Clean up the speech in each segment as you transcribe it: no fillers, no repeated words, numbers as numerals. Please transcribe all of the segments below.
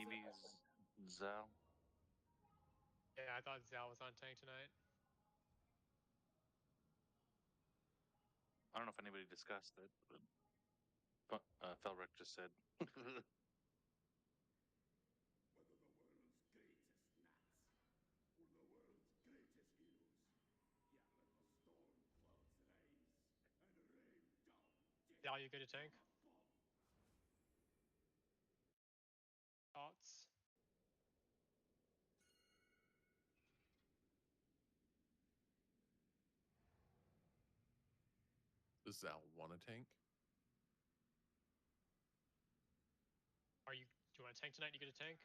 maybe Zal. Yeah, I thought Zal was on tank tonight. I don't know if anybody discussed it, but Felric just said. Whether the world's greatest gnats or the world's greatest heroes, yet let the storm clouds rise and rain down death. Zal, you good to tank? Thoughts? Does Zal want a tank? Do you want to tank tonight? You get a tank?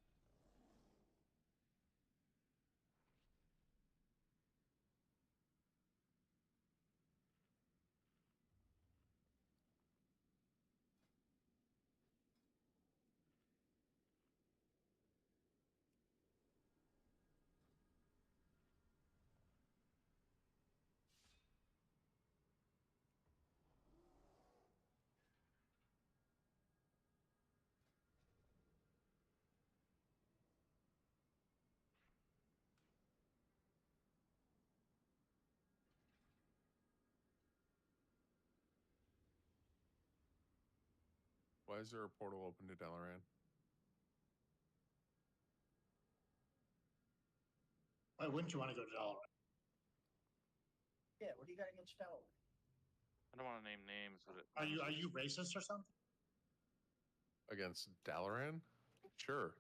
Approach, your day awaits. Why is there a portal open to Dalaran? Why wouldn't you want to go to Dalaran? Yeah, what do you got against Dalaran? I don't want to name names, but Are you racist or something? Against Dalaran? Sure.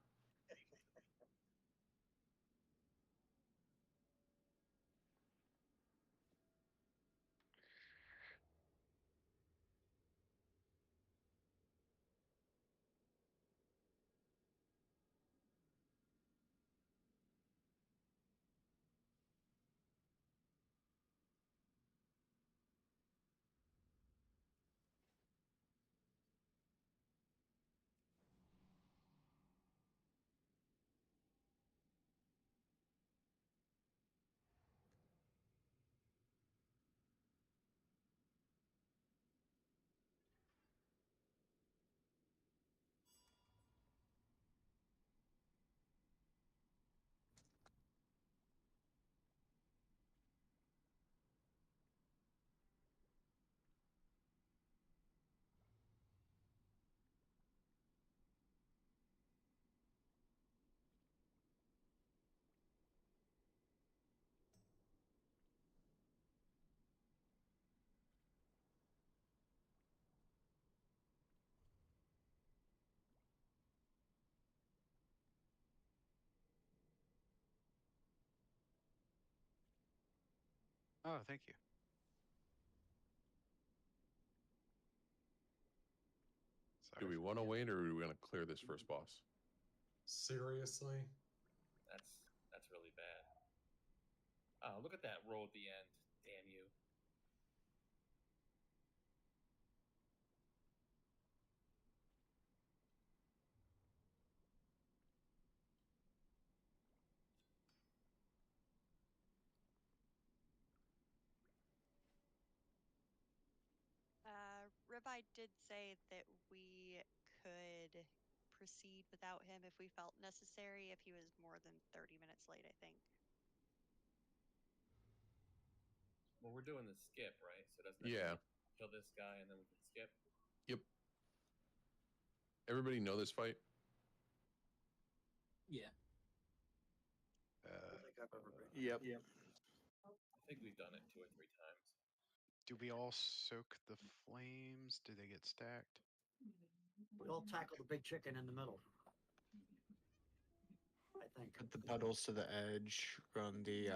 Oh, thank you. Do we want to wait, or are we going to clear this first boss? Seriously? That's really bad. Oh, look at that roll at the end. Damn you. Ribeye did say that we could proceed without him if we felt necessary, if he was more than 30 minutes late, I think. Well, we're doing the skip, right? So doesn't Yeah. kill this guy and then we can skip? Yep. Everybody know this fight? Yeah. Uh, I think I've ever been. Yep. I think we've done it 2 or 3 times. Do we all soak the flames? Do they get stacked? We all tackle the big chicken in the middle. I think. Put the puddles to the edge, run the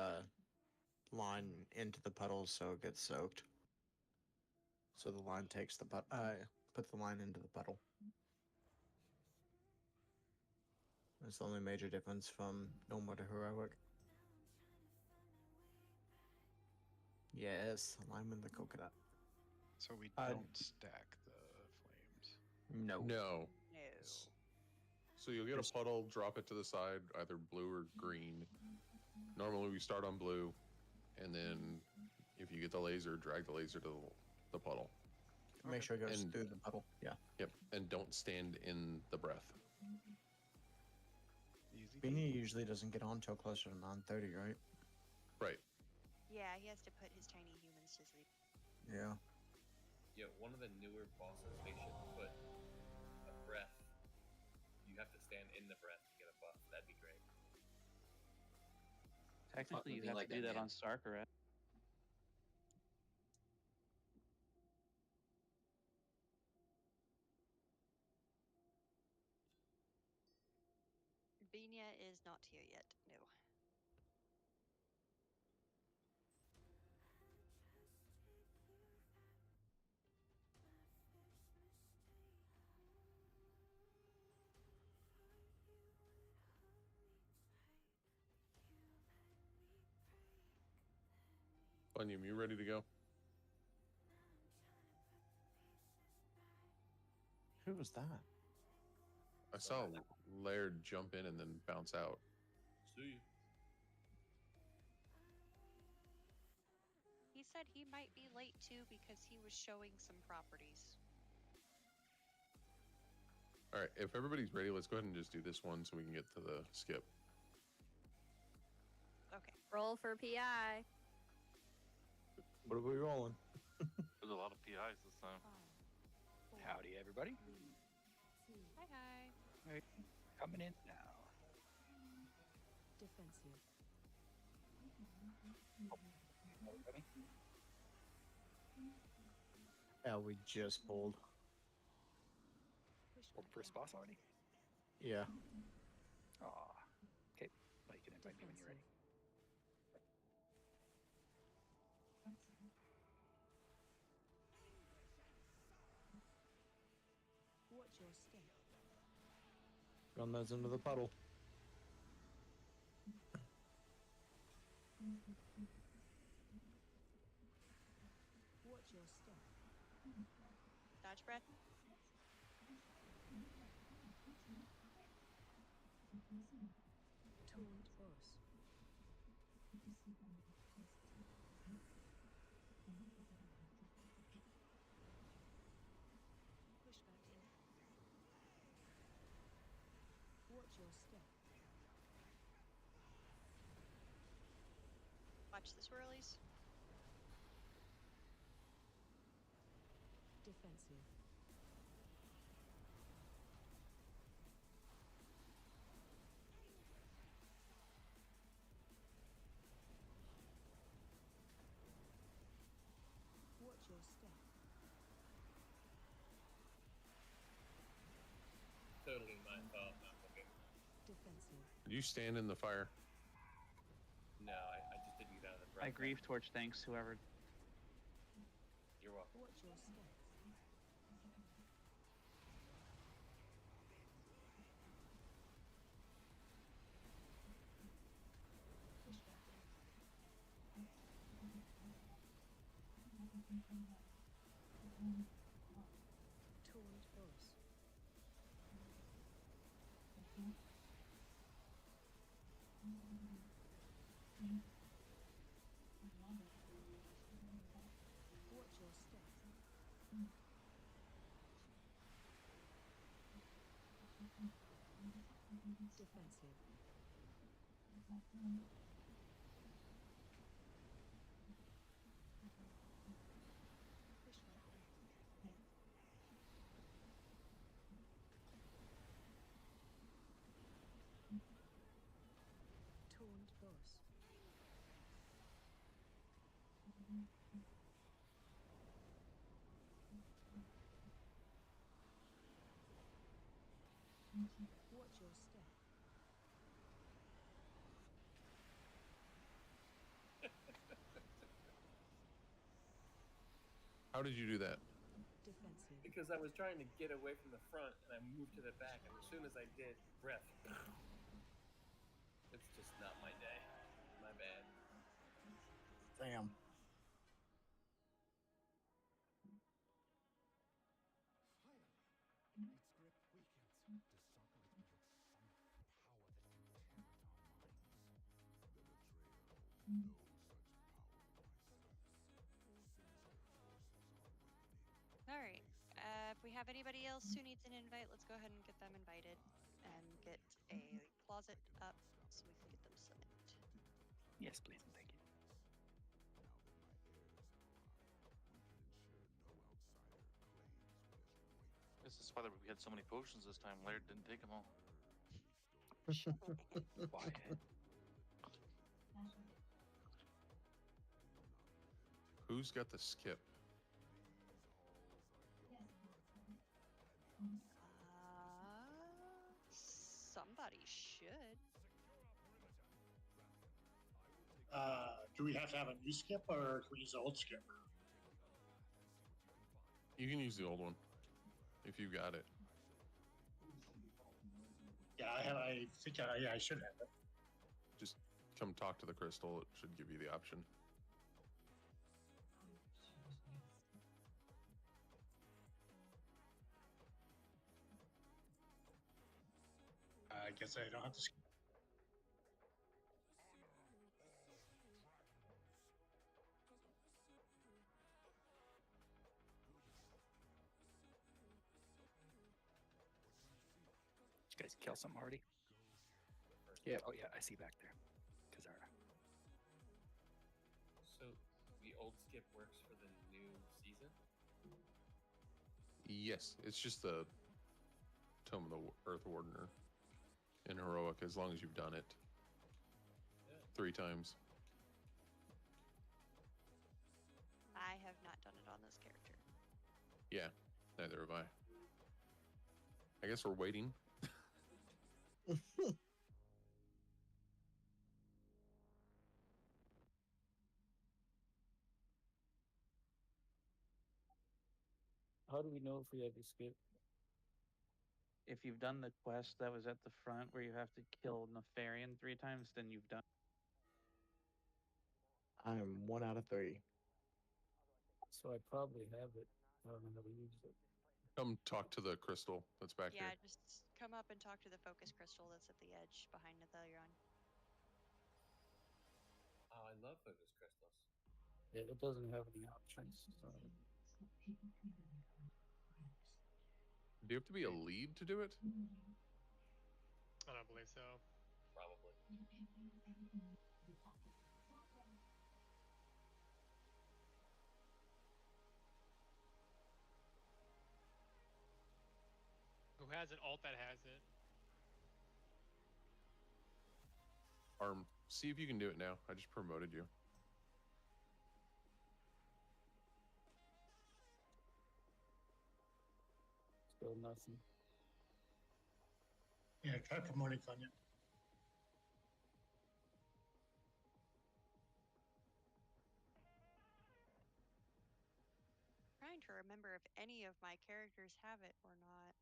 line into the puddles so it gets soaked. So the line takes the put the line into the puddle. That's the only major difference from normal to heroic. Yes, lime in the coconut. So we I- don't stack the flames. No. No. No. So you'll get a puddle, drop it to the side, either blue or green. Normally we start on blue, and then if you get the laser, drag the laser to the puddle. Make sure it goes And- through the puddle. Yeah. Yep, and don't stand in the breath. Easy. Beanie usually doesn't get on till closer to 9:30, right? Right. Yeah, he has to put his tiny humans to sleep. Yeah. Yeah, one of the newer bosses, they should put a breath. You have to stand in the breath to get a buff. That'd be great. Technically, you Fucking have like to do that, that man. on Starker. Bina is not here yet. No. Bunyam, you ready to go? Who was that? I saw Laird jump in and then bounce out. See. He said he might be late too because he was showing some properties. All right, if everybody's ready, let's go ahead and just do this one so we can get to the skip. Okay. Roll for PI. What are we rolling? There's a lot of PIs this time. Howdy, everybody. Hi, hi. Coming in now. Defensive. Ready? Yeah, we just pulled. Pulled first boss already? Yeah. Aw. Okay. Well, you can invite me when you're ready. Watch your step. Run those into the puddle. Watch your step. Dodge breath. Taunt boss. Push back in. Watch your step. Watch the swirlies. Defensive. Watch your step. Totally my fault. Not looking. Defensive. Did you stand in the fire? No, I just didn't get out of the breath. I grieve torch. Thanks, whoever. You're welcome. Watch your step. Push back in. Taunt boss. Watch your step. Defensive. Push back in. Taunt boss. Watch your step. How did you do that? Defensive. Because I was trying to get away from the front and I moved to the back, and as soon as I did, breath. It's just not my day. My bad. Damn. have anybody else who needs an invite, let's go ahead and get them invited and get a closet up so we can get them summoned. Yes, please, and thank you. This is why we had so many potions this time. Laird didn't take them all. Quiet. Who's got the skip? Somebody should. Do we have to have a new skip or can we use the old skip? You can use the old one if you got it. Yeah, I think I should have it. Just come talk to the crystal. It should give you the option. I guess I don't have to skip. Did you guys kill some already? Yeah. Oh yeah, I see back there. Kazara. So the old skip works for the new season? Yes, it's just the Tome of the Earth Wardener in Heroic as long as you've done it. Yeah. 3 times. I have not done it on this character. Yeah, neither have I. I guess we're waiting. How do we know if we have to skip? If you've done the quest that was at the front where you have to kill Nefarian 3 times, then you've done. I'm 1 out of 3. So I probably have it. I don't know how to use it. Come talk to the crystal that's back Yeah, here. just come up and talk to the focus crystal that's at the edge behind Nethelion. Oh, I love focus crystals. Yeah, it doesn't have any options. So. Do you have to be a lead to do it? I don't believe so. Probably. Who has an alt that has it? Arm, see if you can do it now. I just promoted you. Still nothing. Yeah, try promoting Funya. Trying to remember if any of my characters have it or not.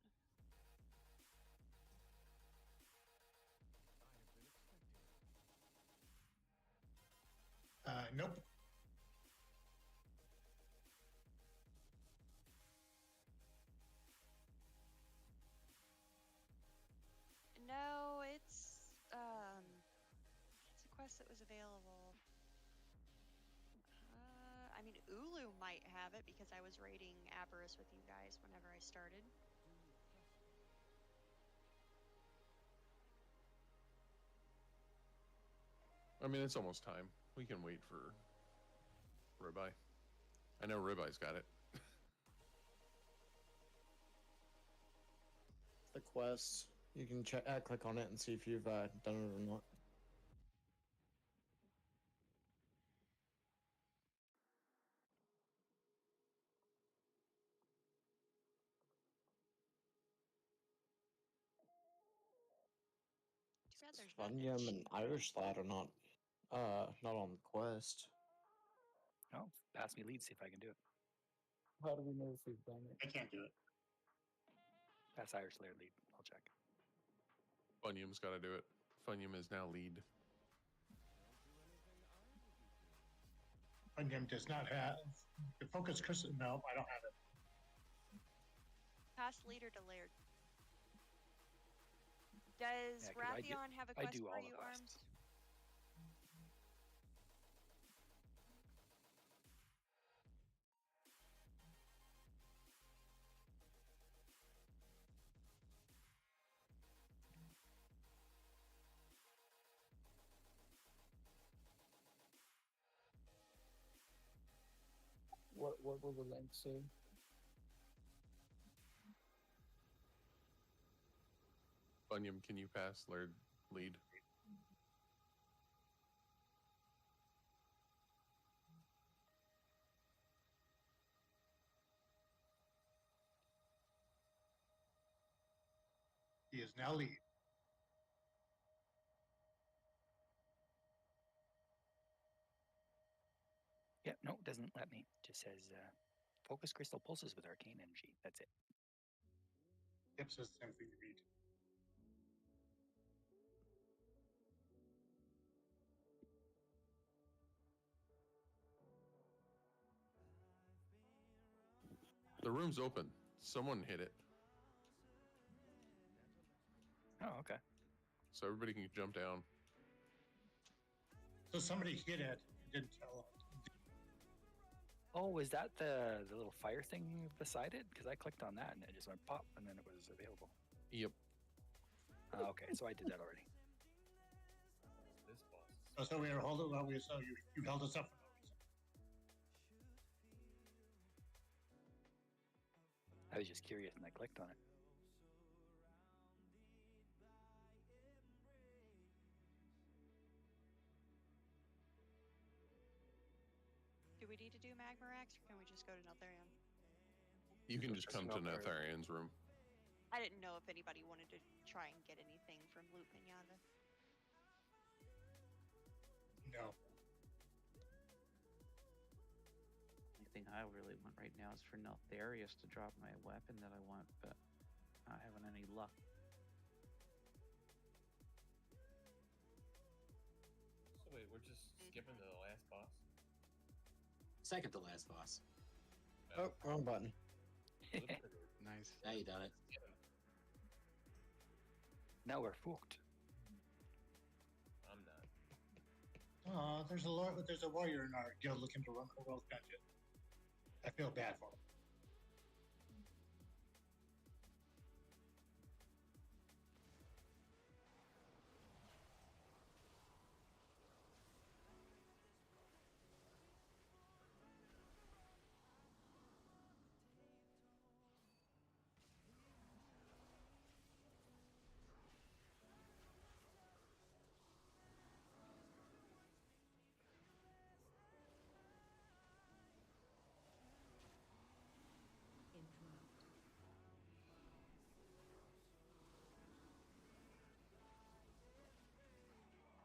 Nope. No, it's a quest that was available. I mean, Ulu might have it because I was raiding Aberrus with you guys whenever I started. I mean, it's almost time. We can wait for Ribeye. I know Ribeye's got it. The quest. You can check, click on it and see if you've done it or not. Too bad there's not an Funyam and achievement. Irish Lad are not on the quest. Oh, pass me lead, see if I can do it. How do we know if we've done it? I can't do it. Pass Irish Lair lead. I'll check. Funyam's got to do it. Funyam is now lead. Funyam does not have the focus crystal. No, I don't have it. Past leader to Laird. Does Yeah, 'cause I do- Rathion have a I quest do for all the you, quests. Arms? What will the link say? Bunyam, can you pass lead? He is now lead. Yeah, no, it doesn't let me. Just says focus crystal pulses with arcane energy. That's it. Yep, says the same thing to read. The room's open. Someone hit it, Oh, okay. so everybody can jump down. So somebody hit it and didn't tell it. Oh, is that the little fire thing beside it? Because I clicked on that and it just went pop, and then it was available. Yep. Okay, so I did that already. This boss. So we were holding. Well, so you held us up for no reason. I was just curious and I clicked on it. Do we need to do Magmarax, or can we just go to Neltharion? You can just come to Neltharian's room. I didn't know if anybody wanted to try and get anything from Loot Pinata. No. The thing I really want right now is for Neltharius to drop my weapon that I want, but not having any luck. So wait, we're just skipping to the last boss? Second to last boss. Oh, wrong button. Nice. Now you done it. Now we're fucked. I'm not. There's a warrior in our guild looking to run the world dungeon. I feel bad for him.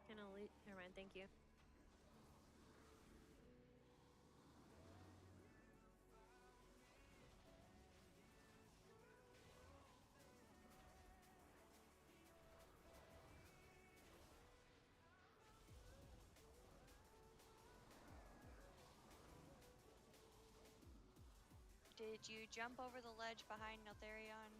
Interrupt. Never mind, thank you. Did you jump over the ledge behind Neltharion?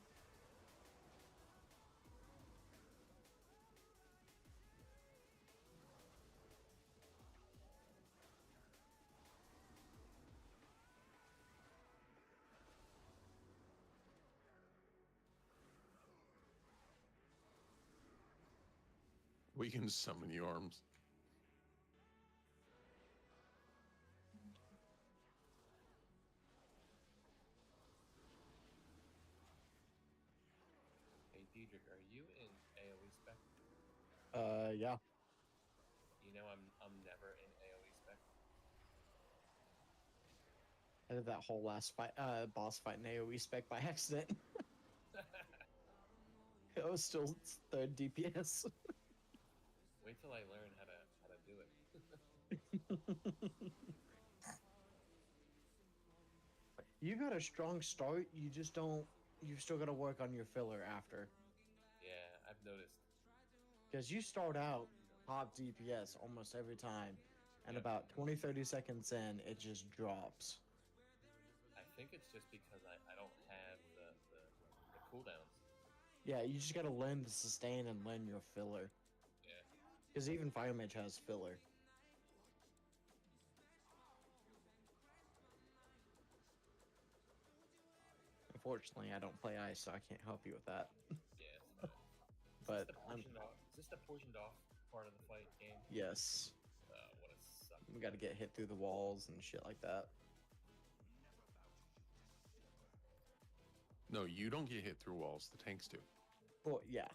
We can summon you, Arms. Hey, Diedrich, are you in AoE spec? Yeah. You know I'm never in AoE spec. I did that whole last fight, boss fight in AoE spec by accident. I was still third DPS. Wait till I learn how to do it. You got a strong start. You just don't. You still got to work on your filler after. Yeah, I've noticed. Because you start out top DPS almost every time, and Yep. about 20-30 seconds in, it just drops. I think it's just because I don't have the cooldowns. Yeah, you just got to learn to sustain and learn your filler. Yeah. Because even Fire Mage has filler. Unfortunately, I don't play ice, so I can't help you with that. Yeah, it's fine. But is this the portioned off part of the fight game? yes, What a suck. we got to get hit through the walls and shit like that. No, you don't get hit through walls. The tanks do. Well, yeah.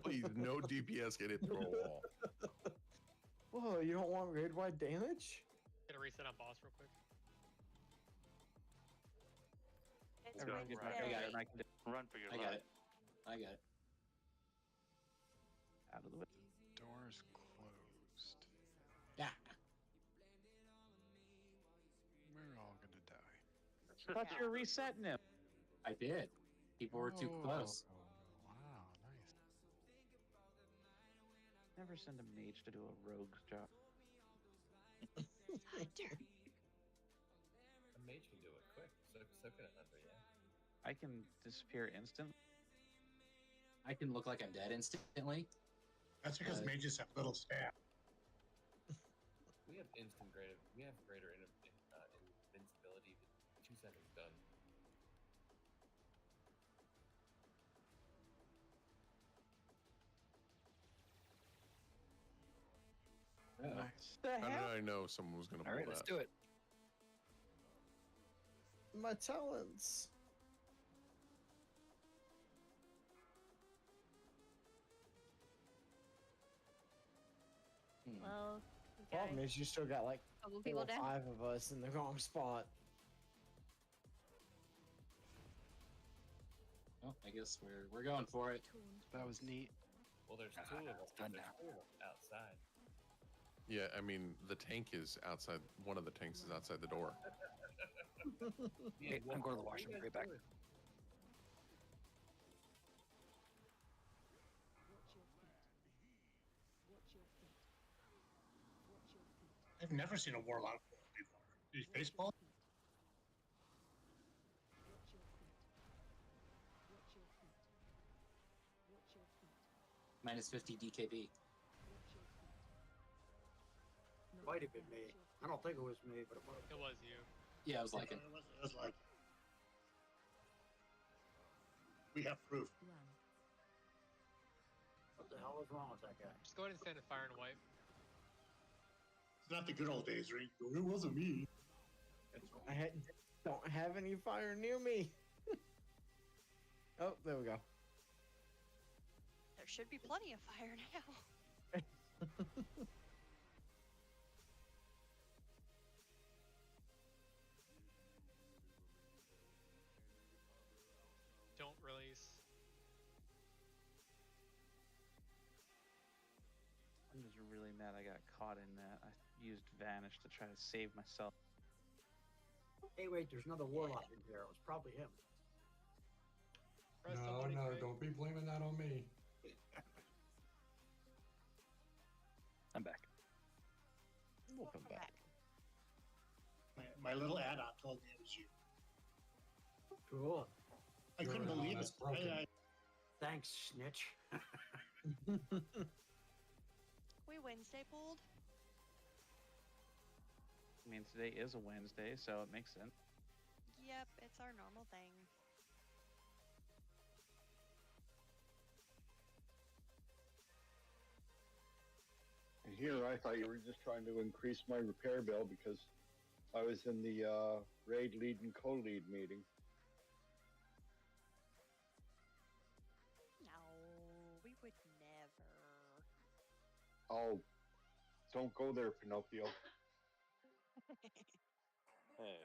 Please, no DPS get hit through a wall. Whoa, you don't want raid wide damage? Get a reset on boss real quick. It's Everyone Wednesday. get back over there and I can Run for your I life. got it. I got it. out of the way. Doors closed. Yeah. We're all gonna die. I thought you were resetting him. I did. People were too close. Wow, nice. Never send a mage to do a rogue's job. Hunter. A mage can do it quick. So can a hunter, yeah. I can disappear instantly. I can look like I'm dead instantly. That's because mages have little staff. We have greater invincibility. 2 seconds done. Nice. How did I know someone was going to pull All right, that? let's do it. My talents. Well, Problem is, you still got like couple 4 people or down. 5 of us in the wrong spot. Well, I guess we're going for it. That was neat. Well, there's 2 of us. done There's now. 2 of us outside. Yeah, I mean, the tank is outside. One of the tanks is outside the door. Hey, I'm going to the washroom. Right back. I've never seen a warlock before. These baseball? Minus 50 DKB. Might have been me. I don't think it was me, but it was. It was you. Yeah, I was like, It was like. We have proof. What the hell is wrong with that guy? Just go ahead and stand in fire and wipe. It's not the good old days, right? It wasn't me. Don't have any fire near me. Oh, there we go. There should be plenty of fire now. Don't release. I'm just really mad I got caught in that. I used Vanish to try to save myself. Hey, wait, there's another warlock in here. It was probably him. Press No, somebody no, quick. don't be blaming that on me. I'm back. We'll come back. My little add-on told me it was you. Cool. I couldn't believe that's it. broken. Thanks, snitch. We Wednesday pulled. I mean, today is a Wednesday, so it makes sense. Yep, it's our normal thing. And here, I thought you were just trying to increase my repair bill because I was in the raid lead and co-lead meeting. No, we would never. Oh, don't go there, Pinocchio. Hey.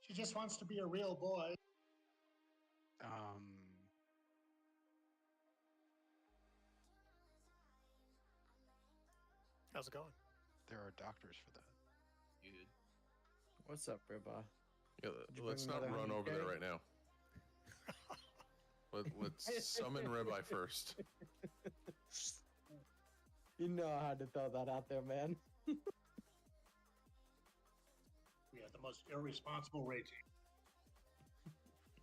She just wants to be a real boy. How's it going? There are doctors for that. Good. What's up, Ribba? Yeah, you let's bring not another run over there 100K? right now. Let's summon Ribeye first. You know I had to throw that out there, man. We have the most irresponsible raid team.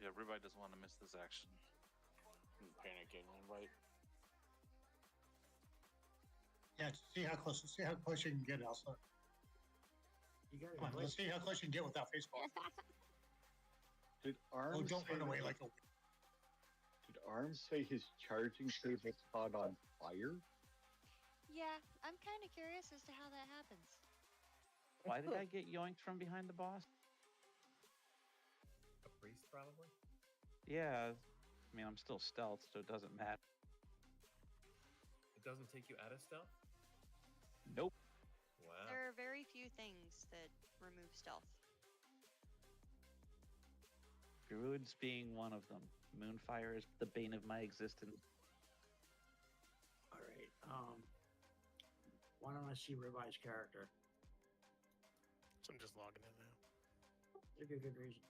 Yeah, everybody doesn't want to miss this action. I'm panicking, right? Yeah, see how close you can get, Elsa. You got Come on, let's see how close you can get without baseball. Did Arms Oh, don't say run away that- like a. Did Arms say his charging table caught on fire? Yeah, I'm kind of curious as to how that happens. Why did I get yoinked from behind the boss? A priest, probably? Yeah, I mean, I'm still stealth, so it doesn't matter. It doesn't take you out of stealth? Nope. Wow. There are very few things that remove stealth. Druids being one of them. Moonfire is the bane of my existence. All right. Why don't I see Revi's character? So I'm just logging in now. There's a good reason.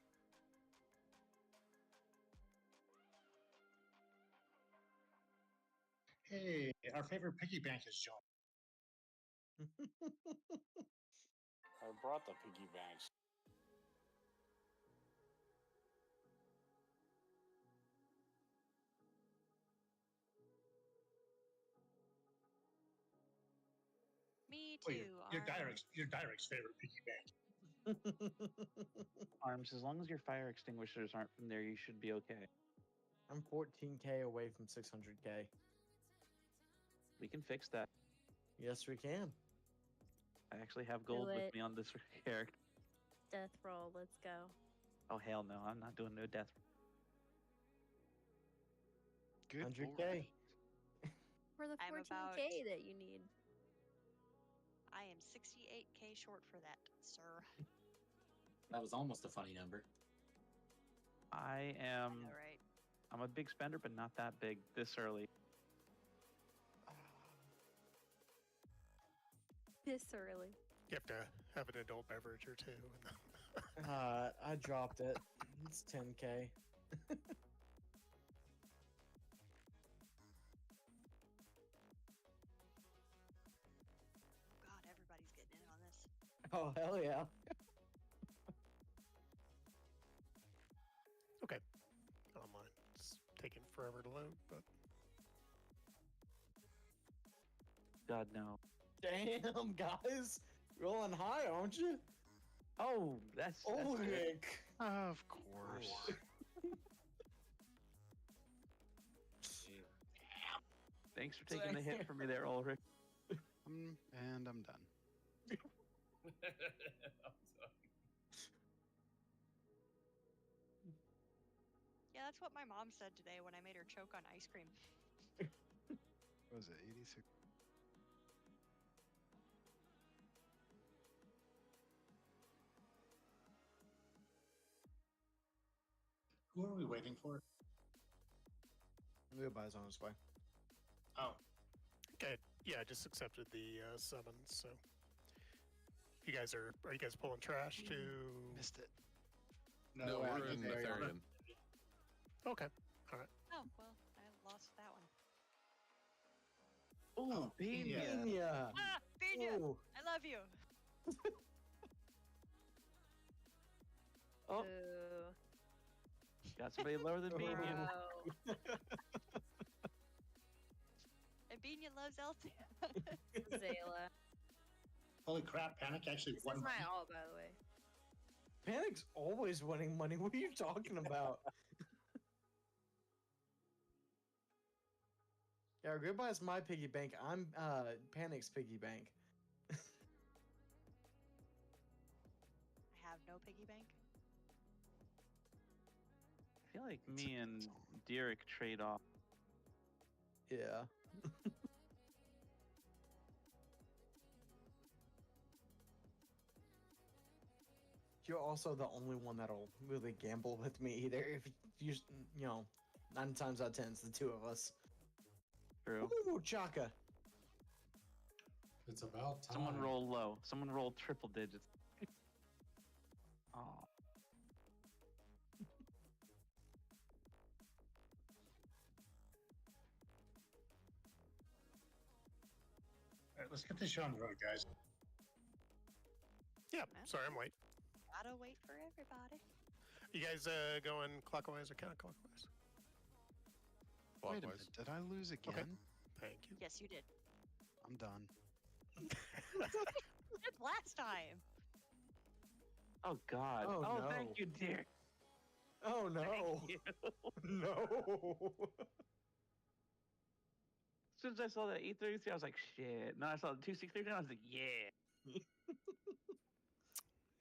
Hey, our favorite piggy bank is joined. I brought the piggy banks. Me Oh, too. your Dyrek's favorite piggy bank. Arms, as long as your fire extinguishers aren't from there, you should be okay. I'm 14k away from 600k. We can fix that. Yes, we can. I actually have gold with it. me on this character. Death roll. Let's go. Oh, hell no. I'm not doing no death. Good 100k. For the I'm 14k about- that you need. I am 68k short for that, sir. That was almost a funny number. I am. All right. I'm a big spender, but not that big this early. This early. You have to have an adult beverage or two. I dropped it. It's 10k. God, everybody's getting in on this. Oh, hell yeah. Okay. Online. It's taking forever to load, but God, no. Damn, guys. Rolling high, aren't you? Oh, that's good. Ulrich. Of course. Thanks for taking the hit for me there, Ulrich. And I'm done. I'm sorry. Yeah, that's what my mom said today when I made her choke on ice cream. What was it 86? Who are we waiting for? Goodbye's on his way. Oh, okay. Yeah, I just accepted the summons. So, are you guys pulling trash to? Missed it. No, we're in Netherian. Okay. All right. Oh, well, I lost that one. Oh, Pina. Pina. Ah, Pina! Ooh. I love you. Oh, Ooh. got somebody lower than Pina. Bro. And Bina loves Eltia. Zayla. holy crap! Panic actually This won. is my money. all, by the way. Panic's always winning money. What are you talking about? Yeah, Goodbye's my piggy bank. I'm Panic's piggy bank. I have no piggy bank. I feel like me and Derek trade off. Yeah. You're also the only one that'll really gamble with me either. If you know, 9 times out of 10, it's the two of us. True. Ooh, Chaka. It's about time. Someone roll low. Someone roll triple digits. Oh. All right, let's get this show on the road, guys. Yeah. Sorry, I'm late. Gotta wait for everybody. You guys going clockwise or counterclockwise? Wait a Clockwise. minute. Did I lose again? Thank you. Yes, you did. I'm done. Just last time. Oh God. Oh, no. Thank you, Derek. Oh no. Thank you. No. As soon as I saw that E33, I was like, shit. No, I saw the 263, and I was like, yeah.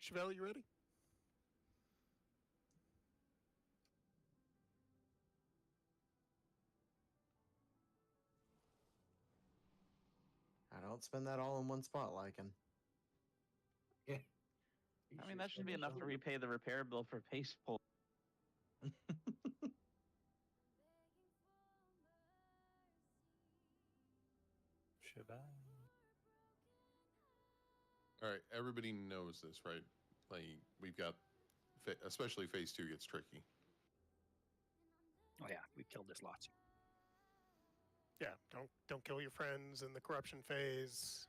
Chevelle, you ready? I don't spend that all in one spot, like him. Yeah. I mean, that should be enough to repay the repair bill for pace pull. All right, everybody knows this, right? Like we've got, especially phase 2 gets tricky. Oh yeah, we've killed this lots. Yeah, don't kill your friends in the corruption phase.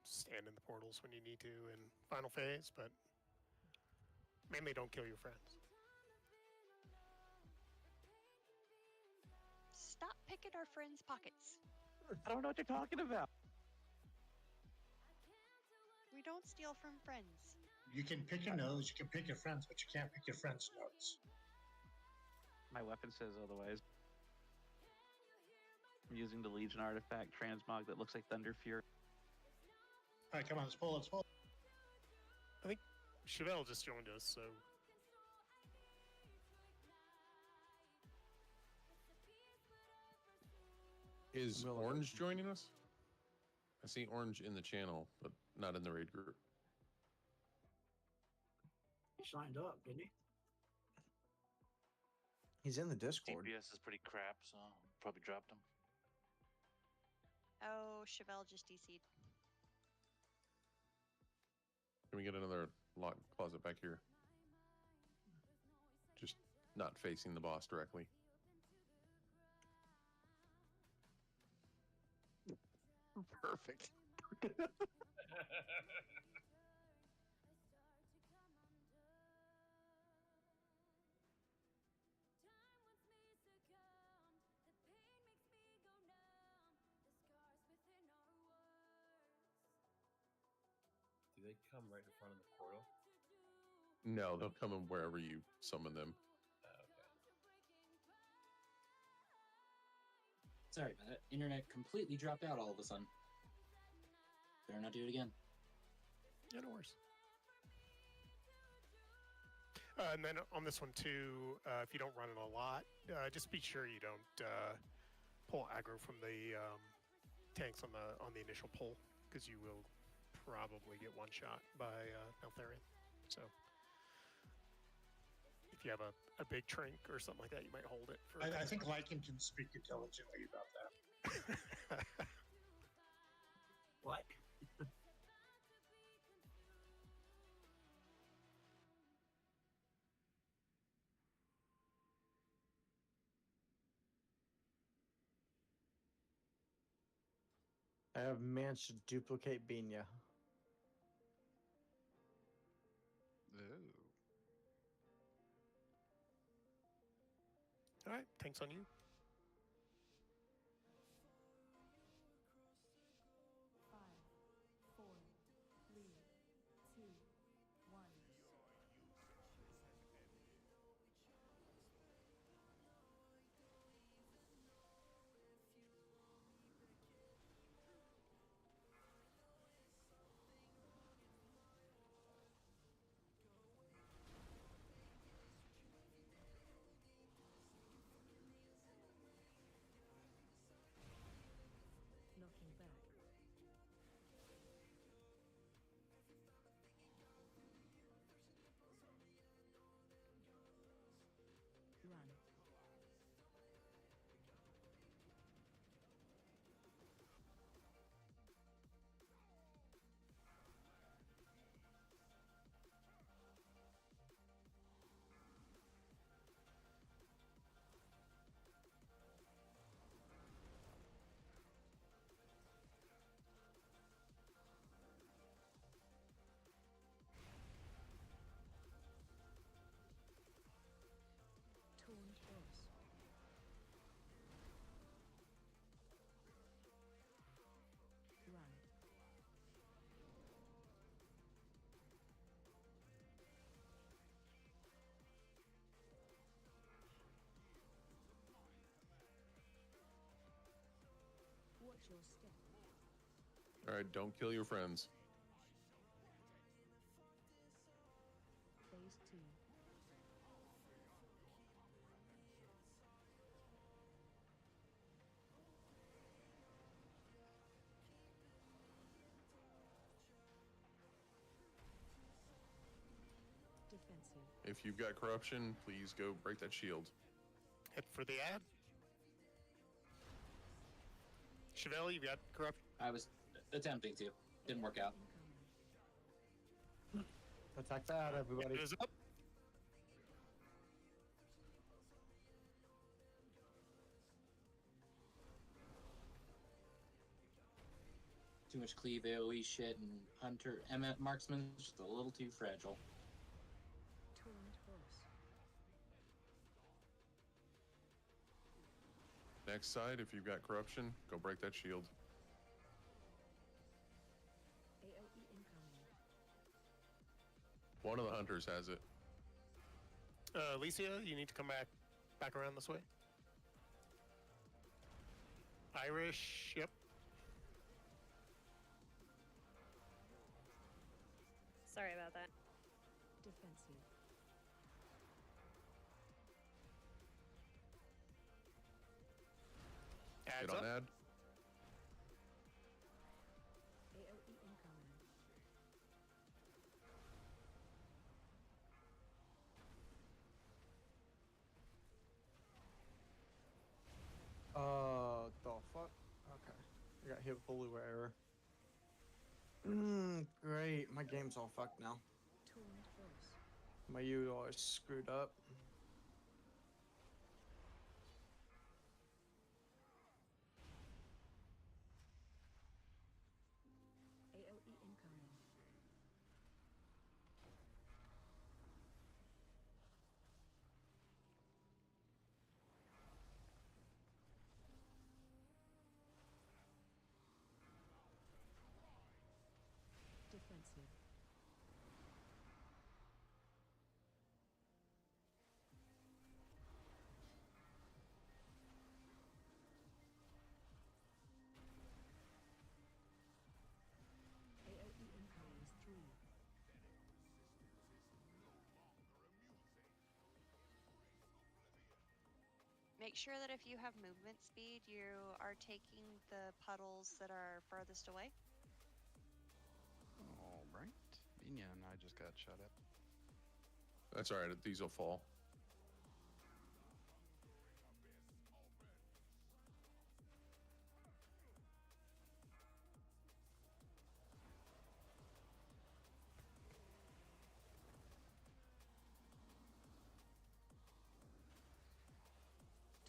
Stand in the portals when you need to in final phase, but mainly don't kill your friends. Stop picking our friends' pockets. I don't know what you're talking about. We don't steal from friends. You can pick your nose, you can pick your friends, but you can't pick your friends' notes. My weapon says otherwise. I'm using the Legion artifact transmog that looks like Thunder Fury. All right, come on, let's pull, let's pull. I think Chevelle just joined us, so Is Orange joining us? I see Orange in the channel, but not in the raid group. He signed up, didn't he? He's in the Discord. DPS is pretty crap, so probably dropped him. Oh, Chevelle just DC'd. Can we get another lock closet back here? Just not facing the boss directly. Perfect. Do they come right in front of the portal? No, they'll come in wherever you summon them. Okay. Sorry about that. Internet completely dropped out all of a sudden. Better not do it again. yeah, no worries. And then on this one too, if you don't run it a lot, just be sure you don't pull aggro from the tanks on the initial pull, because you will probably get one shot by Maltharion. So if you have a big trink or something like that, you might hold it for. I think Lycan can speak intelligently about that. What? I have managed to duplicate Binya. Ooh. All right, tanks on you. 5, 4, 3, 2, 1. Knocking back. Run. Torn boss. Run. Watch your step. All right, don't kill your friends. If you've got corruption, please go break that shield. Hit for the ad. Chevelle, you got corrupt. I was attempting to. Didn't work out. Attack that, everybody. It is up. Too much cleave AoE shit and hunter MF marksman is just a little too fragile. Torrent force. Next side, if you've got corruption, go break that shield. AoE incoming. One of the hunters has it. Alicia, you need to come back around this way. Irish, yep. Sorry about that. Defensive. Adds Hit on up. ad. AoE incoming. The fuck? Okay. I got hit with the Lua error. Great. My game's all fucked now. Torrent force. My UI is screwed up. AoE incoming. Defensive. AoE incoming 3. Make sure that if you have movement speed, you are taking the puddles that are furthest away. All right. And I just got shot at. That's all right. These will fall.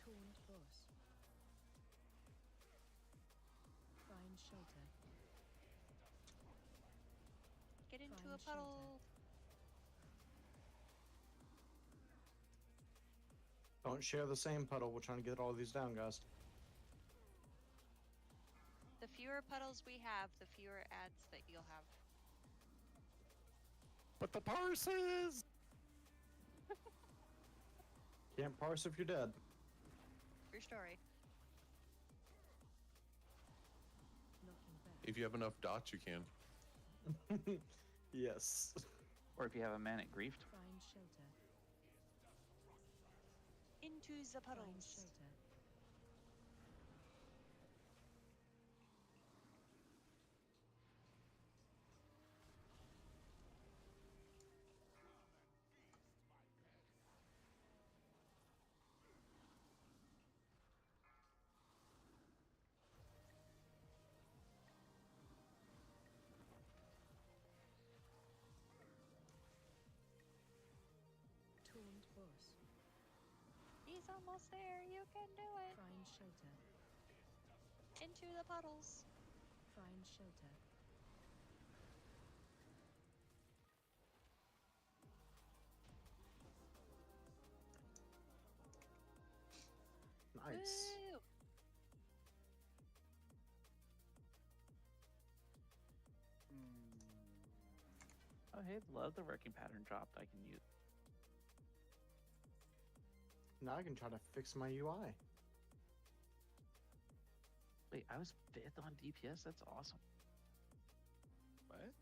Torrent force. Find shelter. Get into Find a puddle. Don't share the same puddle. We're trying to get all these down, guys. The fewer puddles we have, the fewer ads that you'll have. But the parses! Can't parse if you're dead. Your story. Knocking back. If you have enough dots, you can. Yes. Or if you have a manic grief. Find shelter. Into the Find puddles. shelter. Torrent force. He's almost there. You can do it. Find shelter. Into the puddles. Find shelter. Nice. Woo! Oh, hey, love the working pattern dropped. I can use. Now I can try to fix my UI. Wait, I was 5th on DPS? That's awesome. What?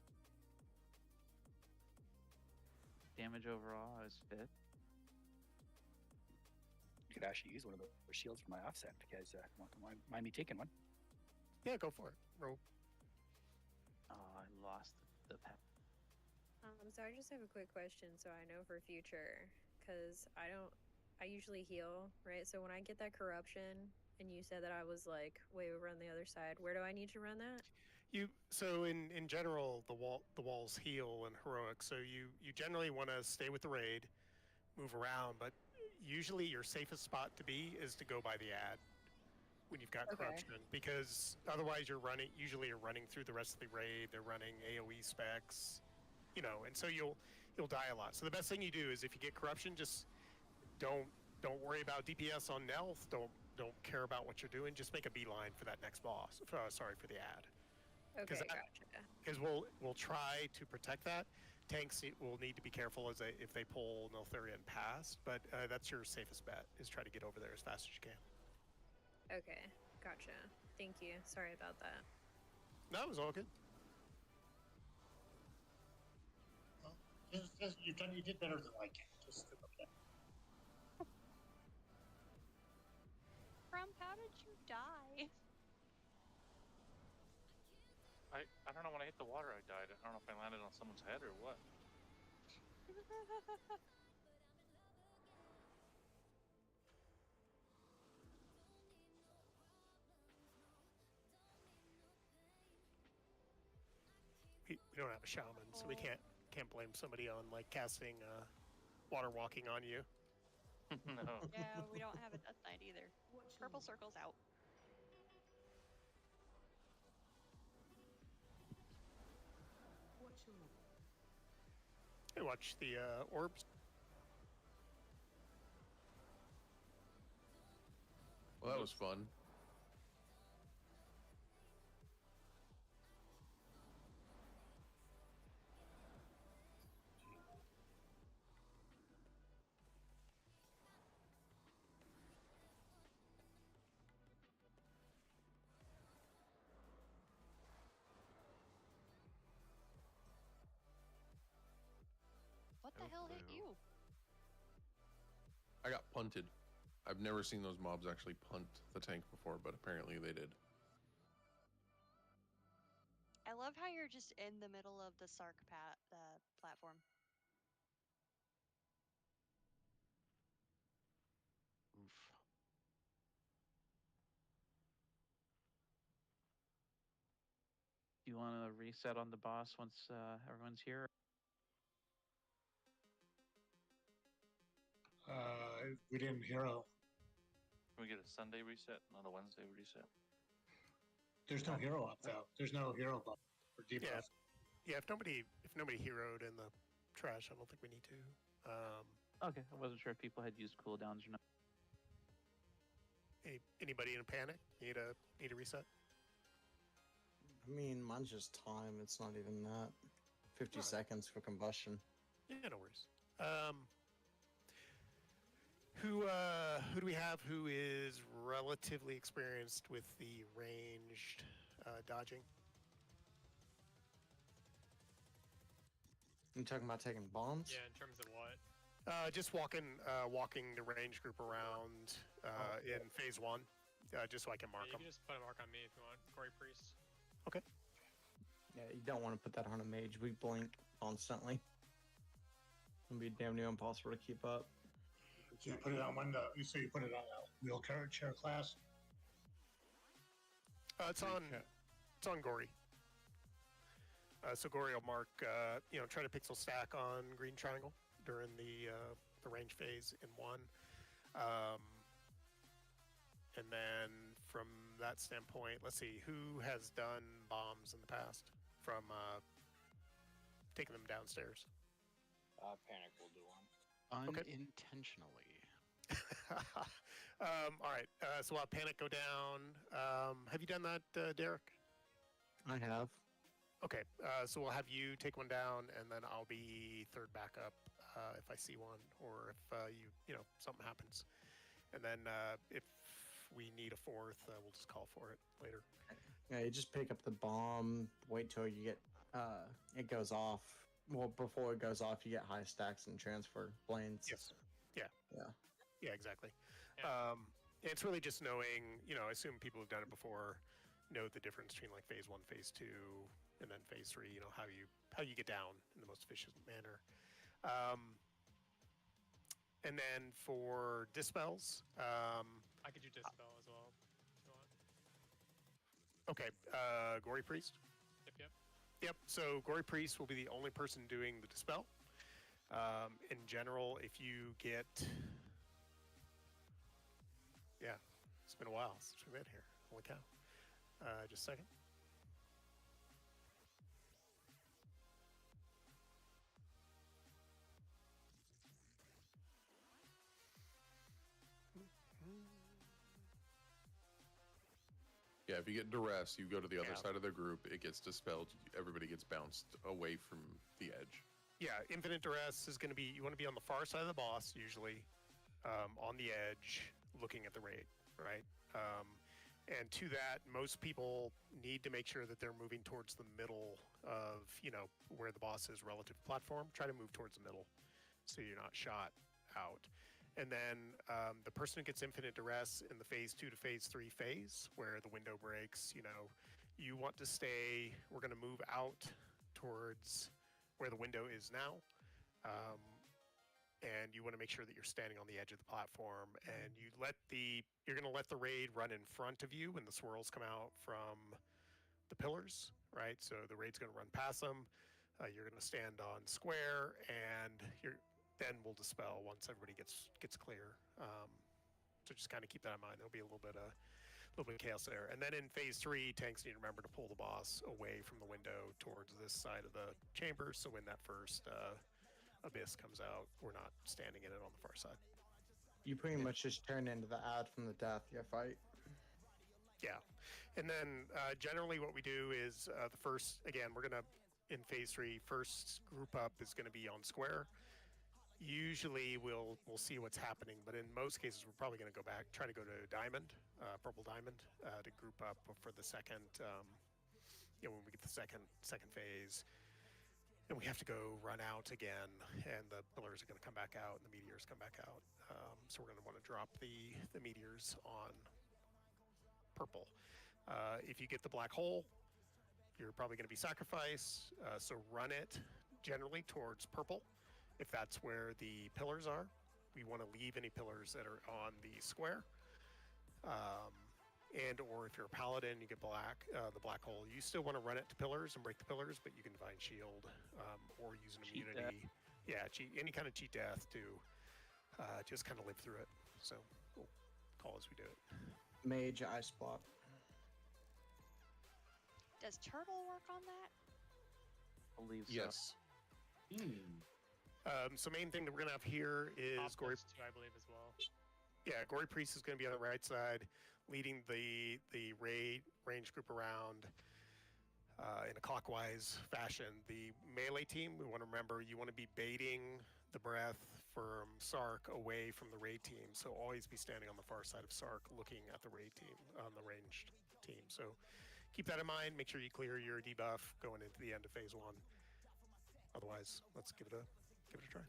Damage overall, I was 5th. You could actually use one of the shields for my offset because mind me taking one. Yeah, go for it. Roll. Oh, I lost the pet. sorry, I just have a quick question so I know for future. Because I usually heal, right? So when I get that corruption and you said that I was like way over on the other side, where do I need to run that? So in general, the walls heal in heroic. So you generally want to stay with the raid, move around, but usually your safest spot to be is to go by the ad when you've got Okay. corruption, because otherwise you're running through the rest of the raid. They're running AOE specs, and so you'll die a lot. So the best thing you do is if you get corruption, just don't worry about DPS on Nelth. Don't care about what you're doing. Just make a beeline for that next boss. Sorry, for the ad. Okay, gotcha. Because we'll try to protect that. Tanks will need to be careful if they pull Neltharion past, but that's your safest bet, is try to get over there as fast as you can. Okay, gotcha. Thank you. Sorry about that. No, it was all good. Well, you did better than I can. Just okay. From how did you die? I don't know, when I hit the water I died. I don't know if I landed on someone's head or what. We don't have a shaman, so we can't blame somebody on like casting water walking on you. No. Yeah, we don't have a Death Knight either. Purple circle's out. Hey, watch the orbs. Well, that was fun. What the hell hit you? I got punted. I've never seen those mobs actually punt the tank before, but apparently they did. I love how you're just in the middle of the Sark platform. Oof. Do you want to reset on the boss once everyone's here? We didn't hero. Can we get a Sunday reset, not a Wednesday reset? There's no hero up though. There's no hero buff or debuff. Yeah. If nobody heroed in the trash, I don't think we need to. Okay, I wasn't sure if people had used cooldowns or not. Anybody in a panic? Need a reset? I mean, mine's just time. It's not even that. 50 seconds for combustion. Yeah, no worries. Who do we have who is relatively experienced with the ranged dodging? You talking about taking bombs? Yeah, in terms of what? Just walking the range group around in phase 1, just so I can mark You them. can just put a mark on me if you want. Gory Priest. Okay. Yeah, you don't want to put that on a mage. We blink constantly. It'll be damn near impossible to keep up. So you put it on one. So you put it on a wheelchair class. It's on Gory. So Gory will mark, try to pixel stack on green triangle during the range phase in 1. And then from that standpoint, let's see, who has done bombs in the past from taking them downstairs? Panic will do one. Unintentionally. All right, so I'll Panic go down. Have you done that, Derek? I have. Okay, so we'll have you take one down, and then I'll be third backup if I see one, or if something happens. And then if we need a fourth, we'll just call for it later. Yeah, you just pick up the bomb, wait till you get it goes off. Well, before it goes off, you get high stacks and transfer planes. Yes. Yeah. Yeah. Yeah, exactly. It's really just knowing, I assume people have done it before, know the difference between like phase 1, phase 2, and then phase 3. You know how you get down in the most efficient manner. And then for dispels, I could do dispel as well if you want. okay, Gory Priest. Yep. Yep. So Gory Priest will be the only person doing the dispel. In general, if you get, yeah, it's been a while since we've been here. Holy cow! Just a second. Yeah, if you get duress, you go to the other Yeah. side of the group. It gets dispelled. Everybody gets bounced away from the edge. Yeah, Infinite Duress is going to be, you want to be on the far side of the boss, usually, on the edge, looking at the raid, right? And to that, most people need to make sure that they're moving towards the middle of, where the boss is relative to platform. Try to move towards the middle so you're not shot out. And then the person who gets Infinite Duress in the phase 2 to phase 3 phase, where the window breaks, you want to stay, we're going to move out towards where the window is now. And you want to make sure that you're standing on the edge of the platform, and you're going to let the raid run in front of you when the swirls come out from the pillars, right? So the raid's going to run past them. You're going to stand on square, and then we'll dispel once everybody gets clear. So just kind of keep that in mind. There'll be a little bit of chaos there. And then in phase 3, tanks need to remember to pull the boss away from the window towards this side of the chamber. So when that first abyss comes out, we're not standing in it on the far side. You pretty much just turn into the ad from the death you fight. Yeah. And then generally what we do is the first, again, we're going to, in phase 3, first group up is going to be on square. Usually we'll see what's happening, but in most cases we're probably going to go back, try to go to diamond, purple diamond, to group up for the second, when we get the second phase, and we have to go run out again, and the pillars are going to come back out and the meteors come back out. So we're going to want to drop the meteors on purple. If you get the black hole, you're probably going to be sacrificed, so run it generally towards purple. If that's where the pillars are, we want to leave any pillars that are on the square. And or if you're a paladin, you get the black hole. You still want to run it to pillars and break the pillars, but you can divine shield or use an Cheat immunity. Yeah, any kind of cheat death to just kind of live through it. So we'll call as we do it. Mage ice block. Does turtle work on that? I believe so. Yes. So main thing that we're gonna have here is Gory. Optus too, I believe as well. Yeah, Gory Priest is gonna be on the right side, leading the range group around in a clockwise fashion. The melee team, we want to remember, you want to be baiting the breath from Sark away from the raid team. So always be standing on the far side of Sark, looking at the raid team, on the ranged team. So keep that in mind. Make sure you clear your debuff going into the end of phase 1. Otherwise, let's give it a try.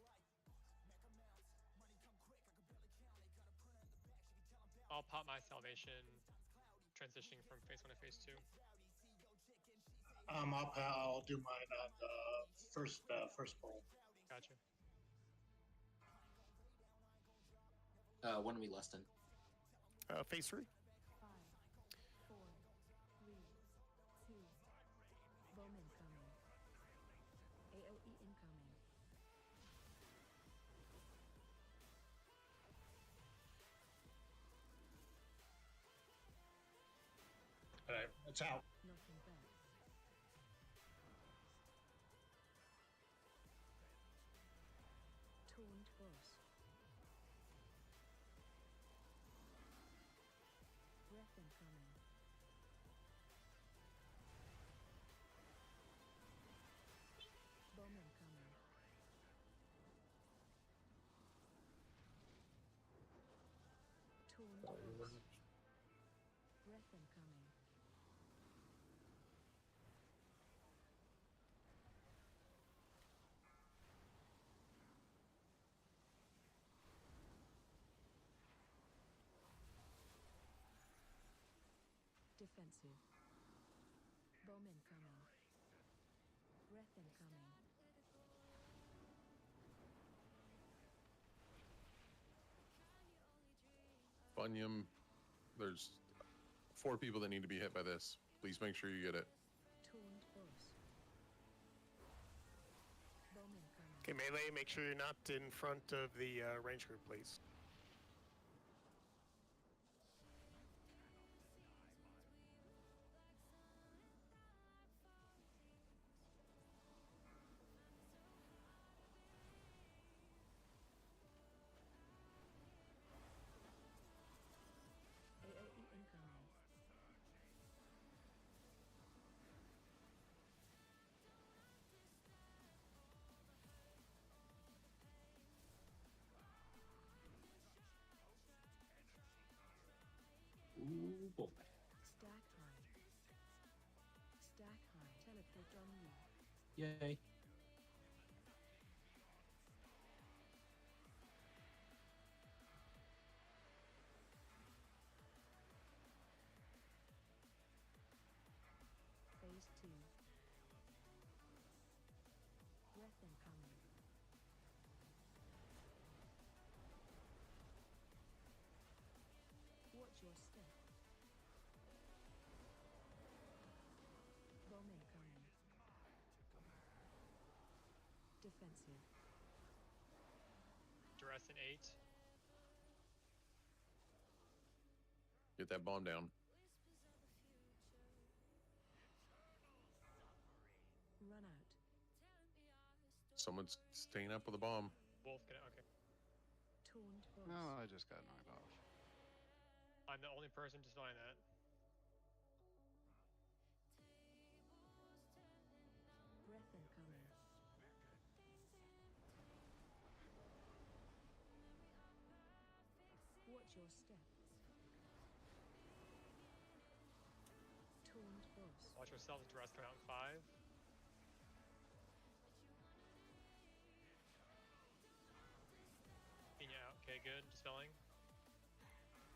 I'll pop my salvation, transitioning from phase 1 to phase 2. I'll do mine on the first bowl. Gotcha. When are we less than? Phase 3. 5, 4, 3, 2. Bomb incoming. AOE incoming. All right, it's out. Knocking back. Taunt boss. Breath incoming. Bomb incoming. Taunt boss. Breath incoming. Defensive. Bowman coming. Breath incoming. Funyam, there's 4 people that need to be hit by this. Please make sure you get it. Taunt boss. Bowman coming. Okay, melee, make sure you're not in front of the range group, please. AOE incoming. Ooh, boy. Stack high. Stack high. Teleport on you. Yay. Phase 2. Breath incoming. Watch your step. Bowman coming. Defensive. Duress in 8. Get that bomb down. Run out. Someone's staying up with a bomb. Wolf, get it? Okay. Taunt boss. Oh, I just got knocked off. I'm the only person destroying that. Breath incoming. Watch your step. Taunt boss. Watch yourselves. Duress come out in 5. Pina out. Okay, good. Dispelling.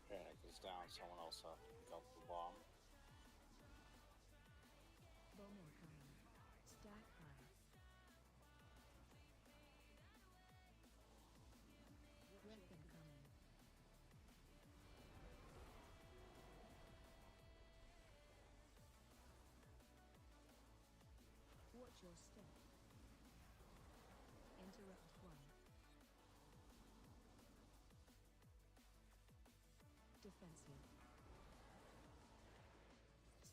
Panic is down. Someone else have to pick up the bomb. Bowman coming. Stack high. Breath incoming. Watch your step. Interrupt 1. Defensive.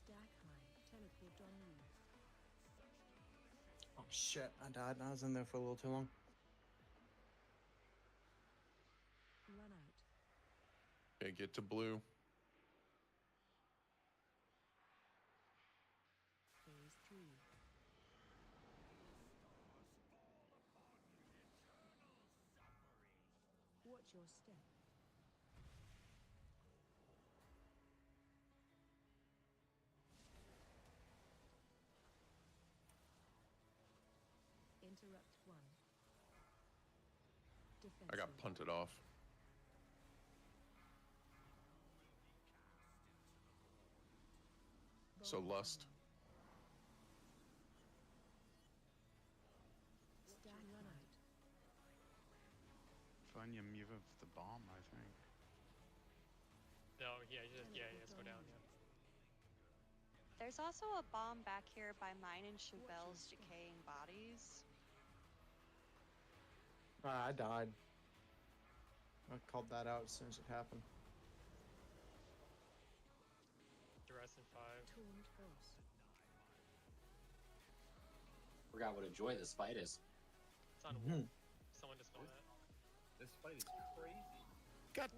Stack high. Teleport on you. Oh shit, I died and I was in there for a little too long. Run out. Okay, get to blue. Phase 3. Watch your step. Interrupt 1. Defensive. I got punted off. So Bowman lust. coming. Stack run out. Funyam, you have the bomb, I think. No, yeah, let's go down. Yeah. There's also a bomb back here by mine and Chevelle's decaying bodies. I died. I called that out as soon as it happened. Duress in 5. Taunt boss. Forgot what a joy this fight is. It's on Wolf. Someone dispel that. This fight is crazy. Got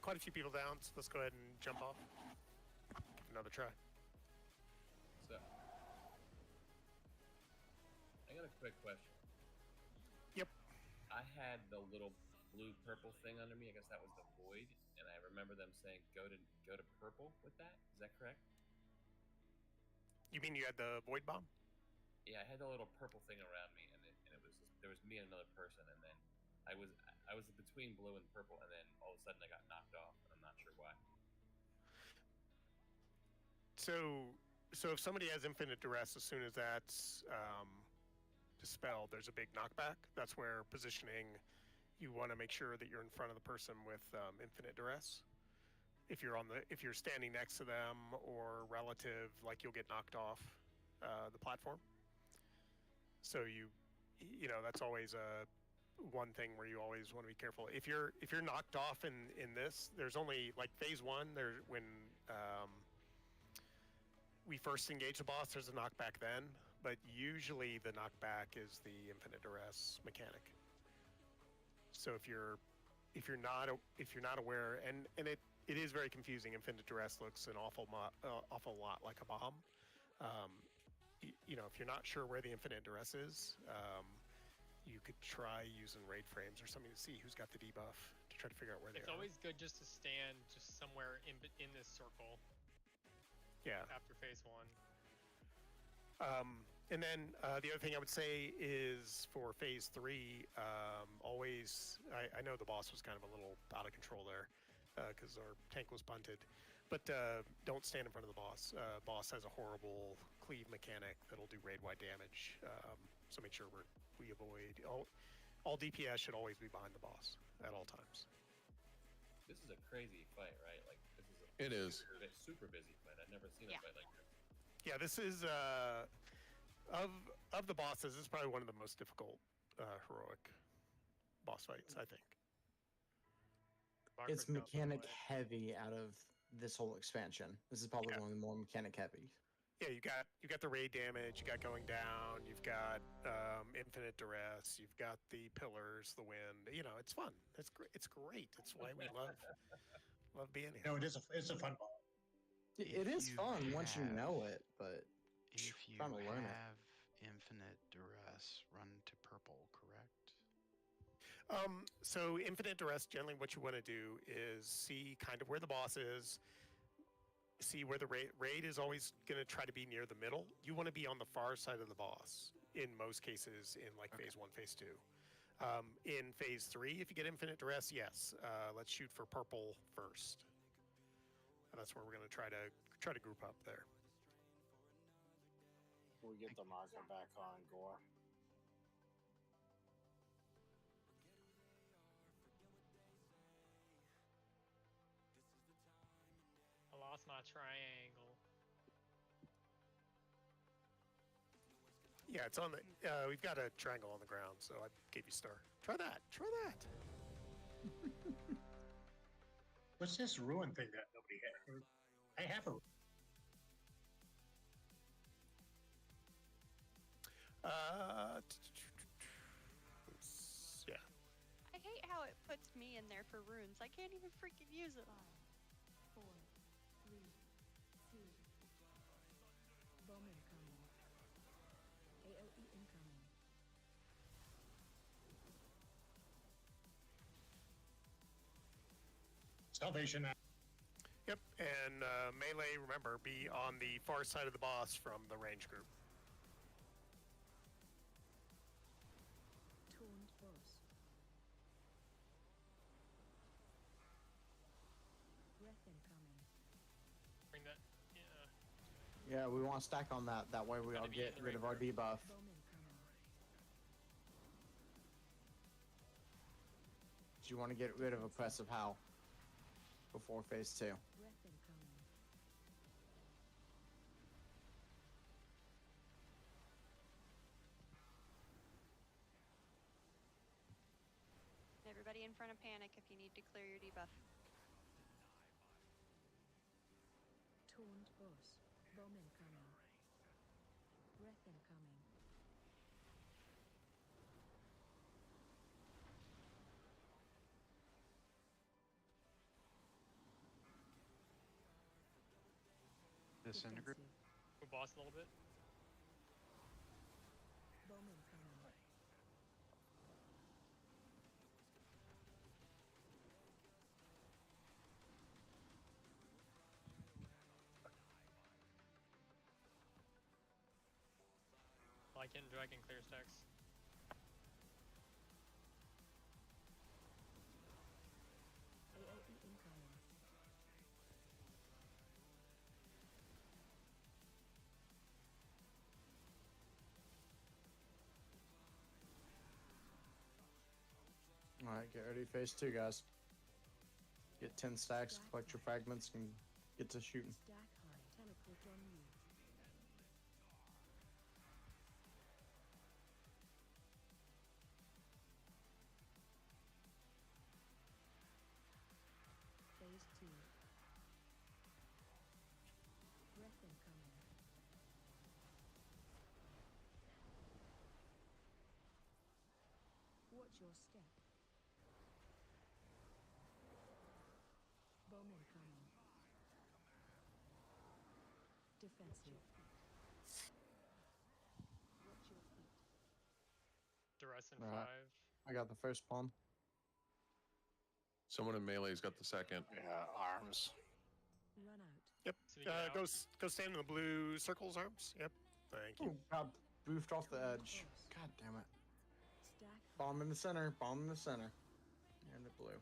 quite a few people down, so let's go ahead and jump off. Another try. So, I got a quick question. Yep. I had the little blue purple thing under me. I guess that was the void, and I remember them saying go to purple with that. Is that correct? You mean you had the void bomb? Yeah, I had the little purple thing around me, and it was just, there was me and another person, and then I was between blue and purple, and then all of a sudden I got knocked off, and I'm not sure why. So so if somebody has infinite duress, as soon as that's dispelled, there's a big knockback. That's where positioning, you want to make sure that you're in front of the person with infinite duress. If you're standing next to them or relative, like, you'll get knocked off the platform. So you know, that's always one thing where you always want to be careful. If you're knocked off in this, there's only, like, phase one. There, when we first engage the boss, there's a knockback then, but usually the knockback is the infinite duress mechanic. So if you're not aware, and it is very confusing. Infinite duress looks an awful lot like a bomb. You know, if you're not sure where the infinite duress is, you could try using raid frames or something to see who's got the debuff to try to figure out where they It's are. always good just to stand just somewhere in this circle. Yeah. After phase one. And then the other thing I would say is for phase three, always, I know the boss was kind of a little out of control there because our tank was bunted, but don't stand in front of the boss. Boss has a horrible cleave mechanic that'll do raid-wide damage, so make sure we avoid, all DPS should always be behind the boss at all times. This is a crazy fight, right? Like, this is It is. super busy fight. I've never seen a fight like this. Yeah, this is of the bosses, this is probably one of the most difficult heroic boss fights, I think. It's mechanic heavy out of this whole expansion. This is probably one of the more mechanic heavy. Yeah, you got the raid damage, you got going down, you've got infinite duress, you've got the pillars, the wind. You know, it's fun. It's great. It's great. It's why we love being here. No, it's a fun ball. It is fun once you know it, but if you trying to learn it. have infinite duress, run to purple, correct? So infinite duress, generally what you want to do is see kind of where the boss is, see where the raid is always going to try to be near the middle. You want to be on the far side of the boss in most cases in like phase one, phase two. In phase three, if you get infinite duress, yes, let's shoot for purple first. And that's where we're going to try to group up there. We get the marker back on Gore. I lost my triangle. Yeah, it's on the. We've got a triangle on the ground, so I gave you star. Try that. Try that. What's this ruin thing that nobody had? I have a. Yeah. I hate how it puts me in there for runes. I can't even freaking use it. 4, 3, 2. Bomb incoming. AOE incoming. Salvation. Yep, and melee, remember, be on the far side of the boss from the range group. Taunt boss. Breath incoming. Bring that. Yeah, we want to stack on that. That way we all get rid of our debuff. Bomb incoming. Do you want to get rid of oppressive how before phase two? Breath incoming. Everybody in front of panic if you need to clear your debuff. Taunt boss. Bomb incoming. Breath incoming. Disintegrate. Move boss a little bit. Bomb incoming. Lycan, dragon, clear stacks. AOE incoming. Alright, get ready. Phase 2, guys. Get 10 stacks, collect your fragments, and get to shooting. Stack high. Teleport on you. Phase 2. Breath incoming. Watch your step. Bomb incoming. Defensive. Watch your feet. Duress in Alright. 5. I got the first palm. Someone in melee's got the second. Yeah, arms. Run out. Yep. So we get out. Go stand in the blue circles, arms. Yep. Thank you. Oh, got boofed off the edge. God damn it. Stack Bomb in the center. Bomb in the center. And the blue.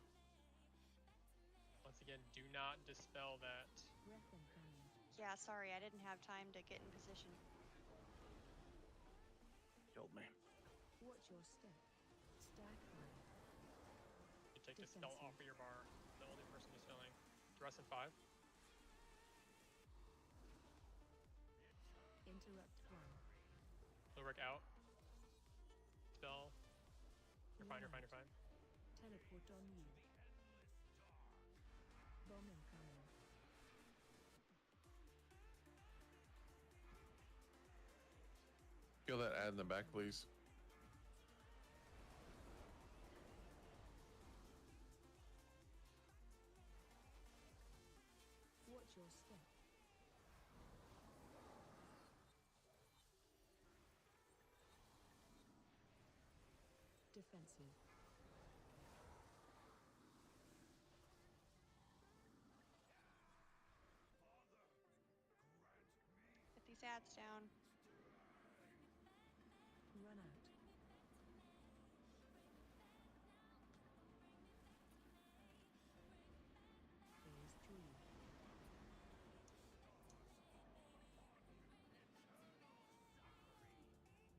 Once again, do not dispel that. breath incoming. Yeah, sorry, I didn't have time to get in position. Killed me. Watch your step. Stack high. You take the spell off of your bar. The only person who's filling. Duress in 5. Interrupt 1. Lurk out. Spell. You're fine, you're fine, you're fine. Teleport on you. Bomb incoming. Feel that ad in the back, please. Watch your step. Defensive. Get these ads down. Run out. Phase 3.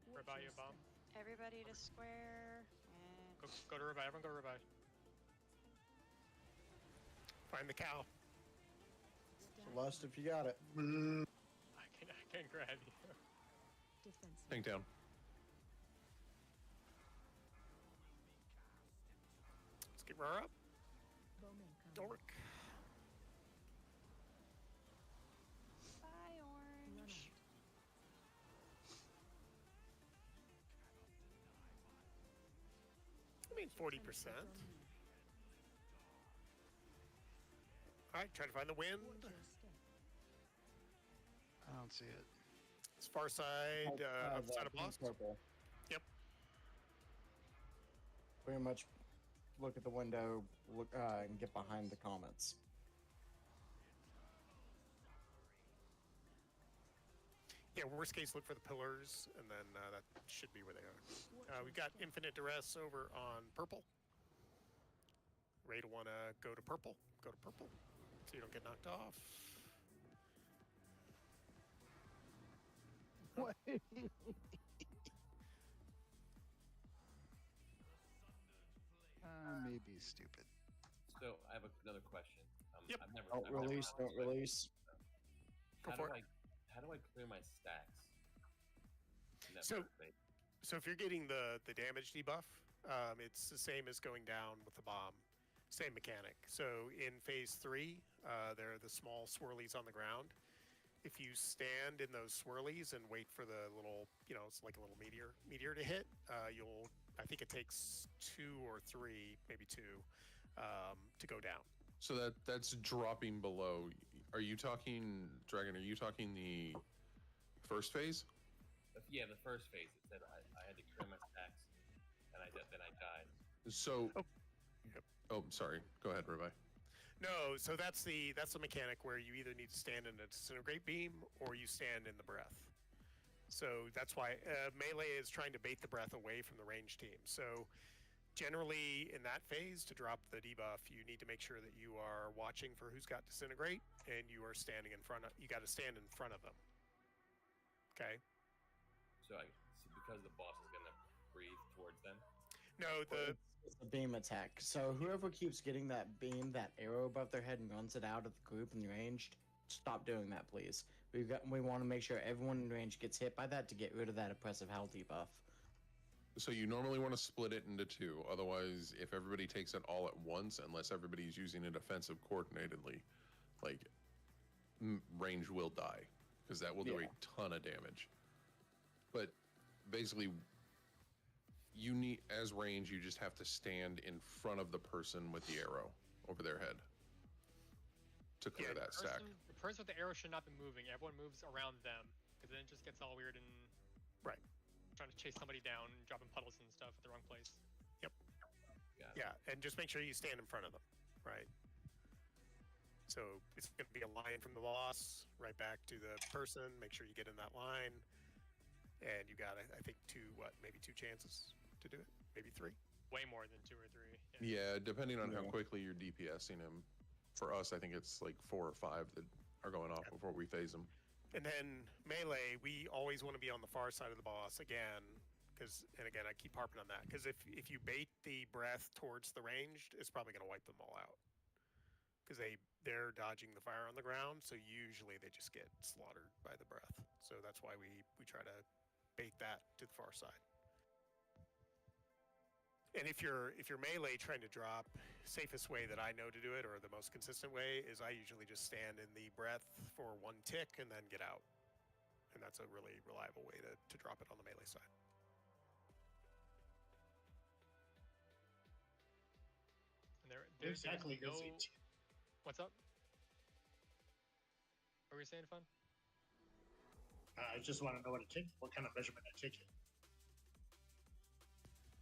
Watch Revive your you, bomb. step. Everybody to square. And Go to revive, everyone go to revive. Find the cow. Celeste, if you got it. I can grab you. Defensive. Tank down. Let's get her up. Bomb incoming. Dork. bye, Run orange. out. I mean, 40%. Teleport on you. All right, try to find the wind. Watch your step. I don't see it. It's far side, outside of boss. Purple. Yep. Pretty much look at the window, look and get behind the comments. Yeah, worst case, look for the pillars, and then that should be where they are. We've got Infinite Duress over on purple. Ray to want to go to purple. Go to purple, so you don't get knocked off. What? Maybe stupid. So I have another question. Yep. I've never. Don't I've never release, done don't this. release. Go How for do it. how do I clear my stacks? in that So- first phase? So if you're getting the damage debuff, it's the same as going down with the bomb. Same mechanic. So in phase 3, there are the small swirlies on the ground. If you stand in those swirlies and wait for the little, it's like a little meteor to hit, I think it takes 2 or 3, maybe 2, to go down. So that's dropping below. Are you talking, Dragon? Are you talking the first phase? Yeah, the first phase. It said I had to clear my stacks, and then I died. So, oh, sorry. Go ahead, Revi. No, so that's the mechanic where you either need to stand in a disintegrate beam or you stand in the breath. So that's why melee is trying to bait the breath away from the range team. So generally in that phase, to drop the debuff, you need to make sure that you are watching for who's got disintegrate, and you are standing in front of. You got to stand in front of them. Okay. So because the boss is gonna breathe towards them. No, It's a beam attack. So whoever keeps getting that beam, that arrow above their head and runs it out of the group in ranged, stop doing that, please. We want to make sure everyone in range gets hit by that to get rid of that oppressive health debuff. So you normally want to split it into two. Otherwise, if everybody takes it all at once, unless everybody's using it offensive coordinatedly, like range will die because that will do a ton of damage. But basically, you need, as range, you just have to stand in front of the person with the arrow over their head to clear that stack. The person with the arrow should not be moving. Everyone moves around them because then it just gets all weird and trying to chase somebody down, dropping puddles and stuff at the wrong place. Yep. Yeah, and just make sure you stand in front of them, right? So it's going to be a line from the boss right back to the person. Make sure you get in that line. And you got, I think, maybe two chances to do it. Maybe three. Way more than 2 or 3. Yeah, depending on how quickly you're DPSing him. For us, I think it's like 4 or 5 that are going off before we phase them. And then melee, we always want to be on the far side of the boss again, and again, I keep harping on that, because if you bait the breath towards the ranged, it's probably going to wipe them all out. Because they're dodging the fire on the ground, so usually they just get slaughtered by the breath. So that's why we try to bait that to the far side. And if you're melee trying to drop, safest way that I know to do it, or the most consistent way, is I usually just stand in the breath for 1 tick and then get out. And that's a really reliable way to drop it on the melee side. And there's exactly no... is it? What's up? What were you saying, Fun? I just want to know what kind of measurement a ticket.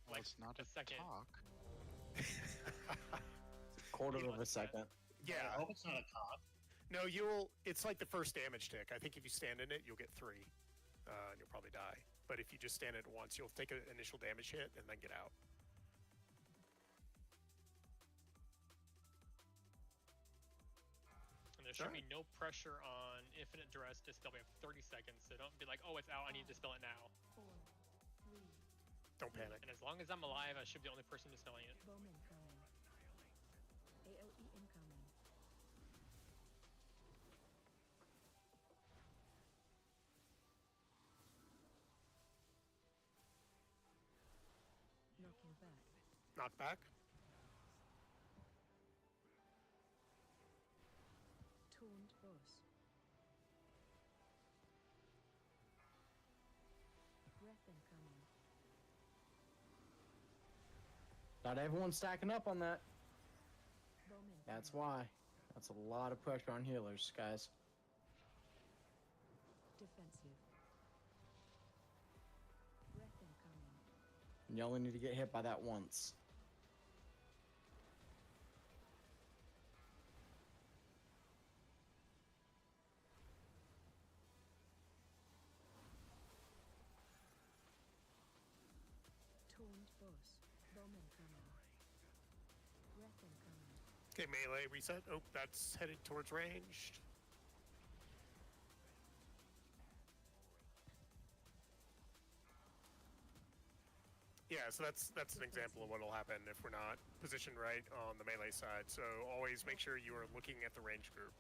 Well, it's not a second. talk. Quarter of a second. Yeah. I hope it's not a talk. No, it's like the first damage tick. I think if you stand in it, you'll get 3. And you'll probably die. But if you just stand it once, you'll take an initial damage hit and then get out. And there should be no pressure on Infinite Duress Dispel. We have 30 seconds, so don't be like, oh, it's out, I need to dispel it now. 4, 3. Don't panic. And as long as I'm alive, I should be the only person dispelling it. Bomb incoming. AOE incoming. Knocking back. Knock back. Taunt boss. Breath incoming. Not everyone's stacking up on that. Bomb incoming. That's why. That's a lot of pressure on healers, guys. Defensive. Breath incoming. You only need to get hit by that once. Taunt boss. Bomb incoming. Breath incoming. Okay, melee reset. Oh, that's headed towards ranged. Yeah, so that's an example of what'll happen if we're not positioned right on the melee side. So always make sure you are looking at the range group.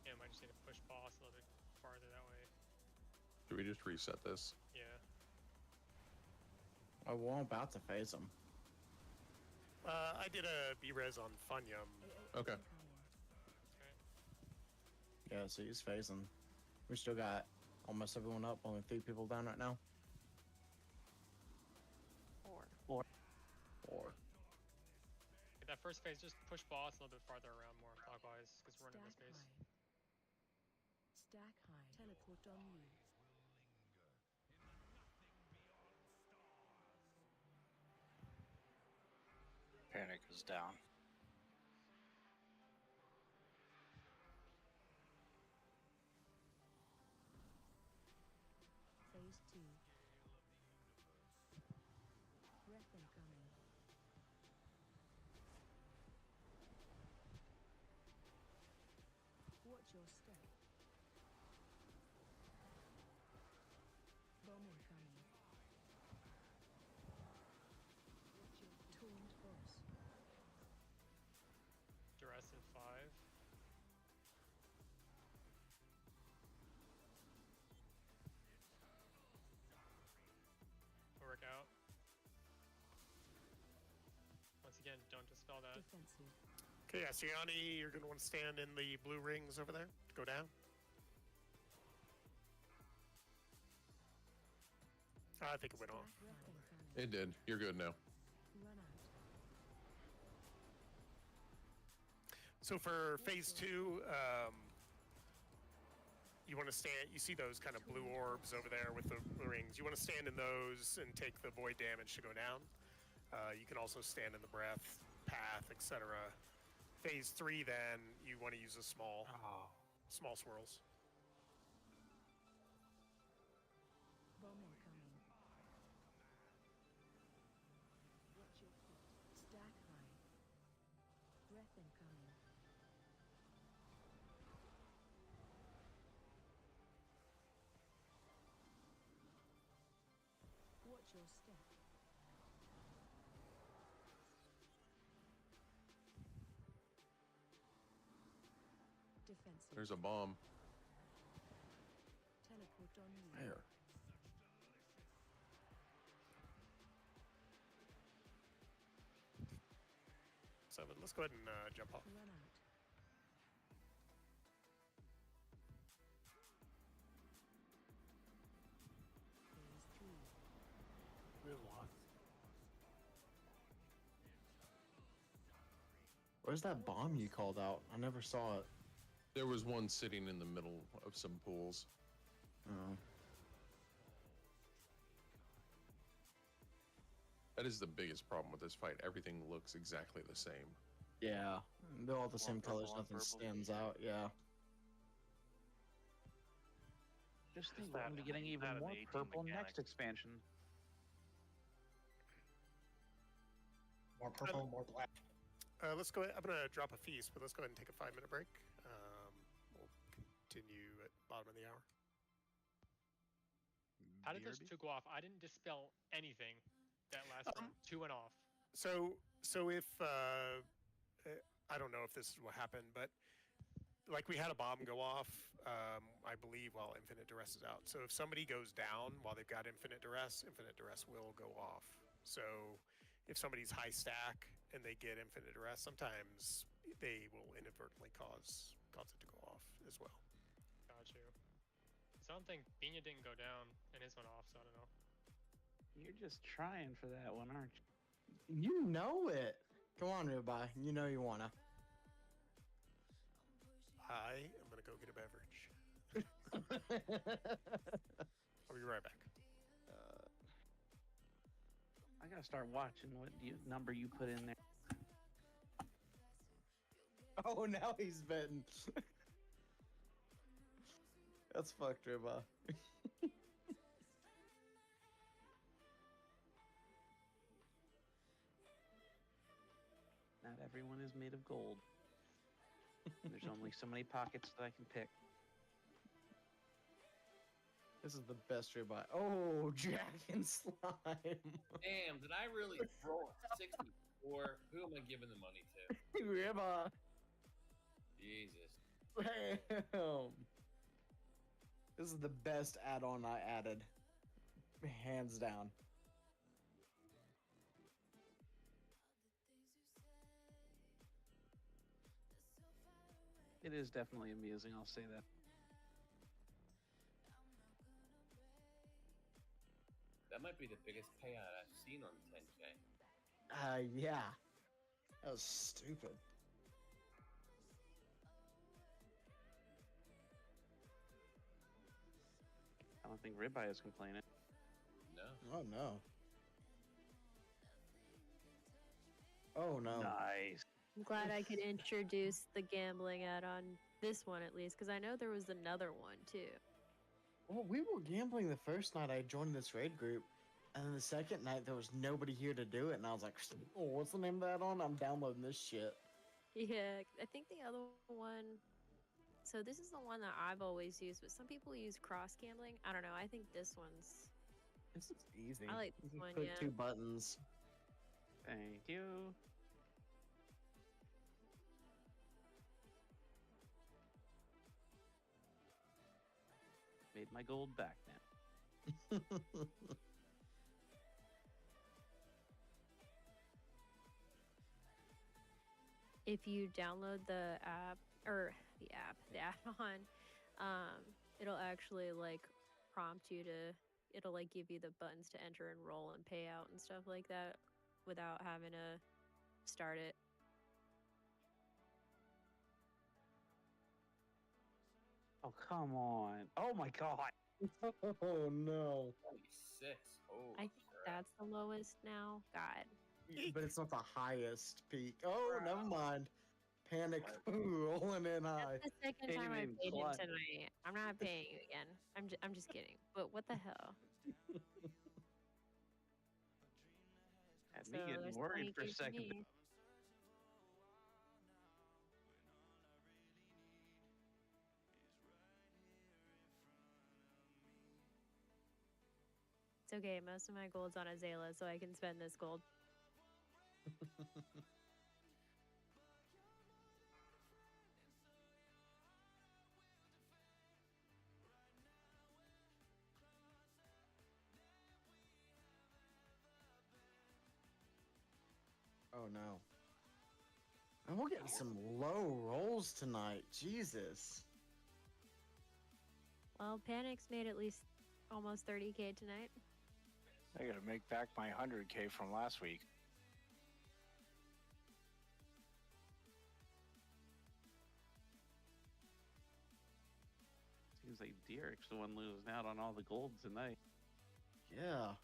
Yeah, I might just need to push boss a little bit farther that way. Should we just reset this? Yeah. Oh, we're about to phase them. I did a B-res on Funyum. Okay. Yeah, so he's phasing. We still got almost everyone up, only 3 people down right now. 4. Okay, that first phase, just push boss a little bit farther around more clockwise, because we're running out of space. Stack high. Teleport on you. Panic is down. Phase 2. Breath incoming. Watch your step. Again, don't dispel that. Defensive. Okay, Asiani, you're going to want to stand in the blue rings over there. Go down. I think it went off. It did. You're good now. Run out. So for phase 2, you want to stand. You see those kind of blue orbs over there with the rings. You want to stand in those and take the void damage to go down. You can also stand in the breath, path, etc. Phase 3, then you want to use a small swirls. Bomb incoming. Watch your feet. Stack high. Breath incoming. Watch your step. Defensive. There's a bomb. Teleport on you. There. Seven. Let's go ahead and jump off. Run out. Phase 3. Real lost. Where's that bomb you called out? I never saw it. There was one sitting in the middle of some pools. Oh. That is the biggest problem with this fight. Everything looks exactly the same. Yeah, they're all the same purple, colors. one Nothing purple. stands out. Yeah. Just think Is we're that- going to be getting is even that an more 18 purple mechanic? next expansion. More purple, more black. Let's go ahead. I'm going to drop a feast, but let's go ahead and take a 5-minute break. We'll continue at bottom of the hour. How did those two go off? I didn't dispel anything that last round. Two went off. So if I don't know if this is what happened, but like we had a bomb go off, I believe, while Infinite Duress is out. So if somebody goes down while they've got Infinite Duress will go off. So if somebody's high stack and they get Infinite Duress, sometimes they will inadvertently cause it to go off as well. Got you. So I don't think Bina didn't go down and his went off, so I don't know. You're just trying for that one, aren't you? You know it. Come on, Rubai. You know you wanna. I am gonna go get a beverage. I'll be right back. I gotta start watching what number you put in there. Oh, now he's betting. That's fucked, Rubai. Not everyone is made of gold. There's only so many pockets that I can pick. This is the best Rubai. Oh, Jack and Slime. Damn, did I really throw a 64? Who am I giving the money to? Rubai. Jesus. Damn. This is the best add-on I added. Hands down. It is definitely amusing, I'll say that. That might be the biggest payout I've seen on 10K. Yeah. That was stupid. I don't think Ribeye is complaining. No. Oh, no. Oh, no. Nice. I'm glad I could introduce the gambling add-on this one at least, because I know there was another one too. Well, we were gambling the first night I joined this raid group, and then the second night there was nobody here to do it, and I was like, oh, what's the name of that on? I'm downloading this shit. Yeah, I think the other one. So this is the one that I've always used, but some people use cross gambling. I don't know. I think this one's. This is easy. I like You this just one, click yeah. 2 buttons. Thank you. Made my gold back now. if you download the app or the add-on, it'll actually like prompt you to. It'll like give you the buttons to enter and roll and pay out and stuff like that without having to start it. Oh, come on. Oh my god. Oh no. 26. Oh, I think that's the lowest now. God. But it's not the highest peak. Oh, never mind. Panic rolling in high. That's the second Can't time I even paid him climb. tonight. I'm not paying you again. I'm just kidding. But what the hell? Had So me getting there's worried for a 20K for second. me. It's okay. Most of my gold's on Azalea, so I can spend this gold. Oh no. And we're getting some low rolls tonight. Jesus. Well, Panic's made at least almost 30K tonight. I gotta make back my 100K from last week. Seems like Derek's the one losing out on all the gold tonight. Yeah.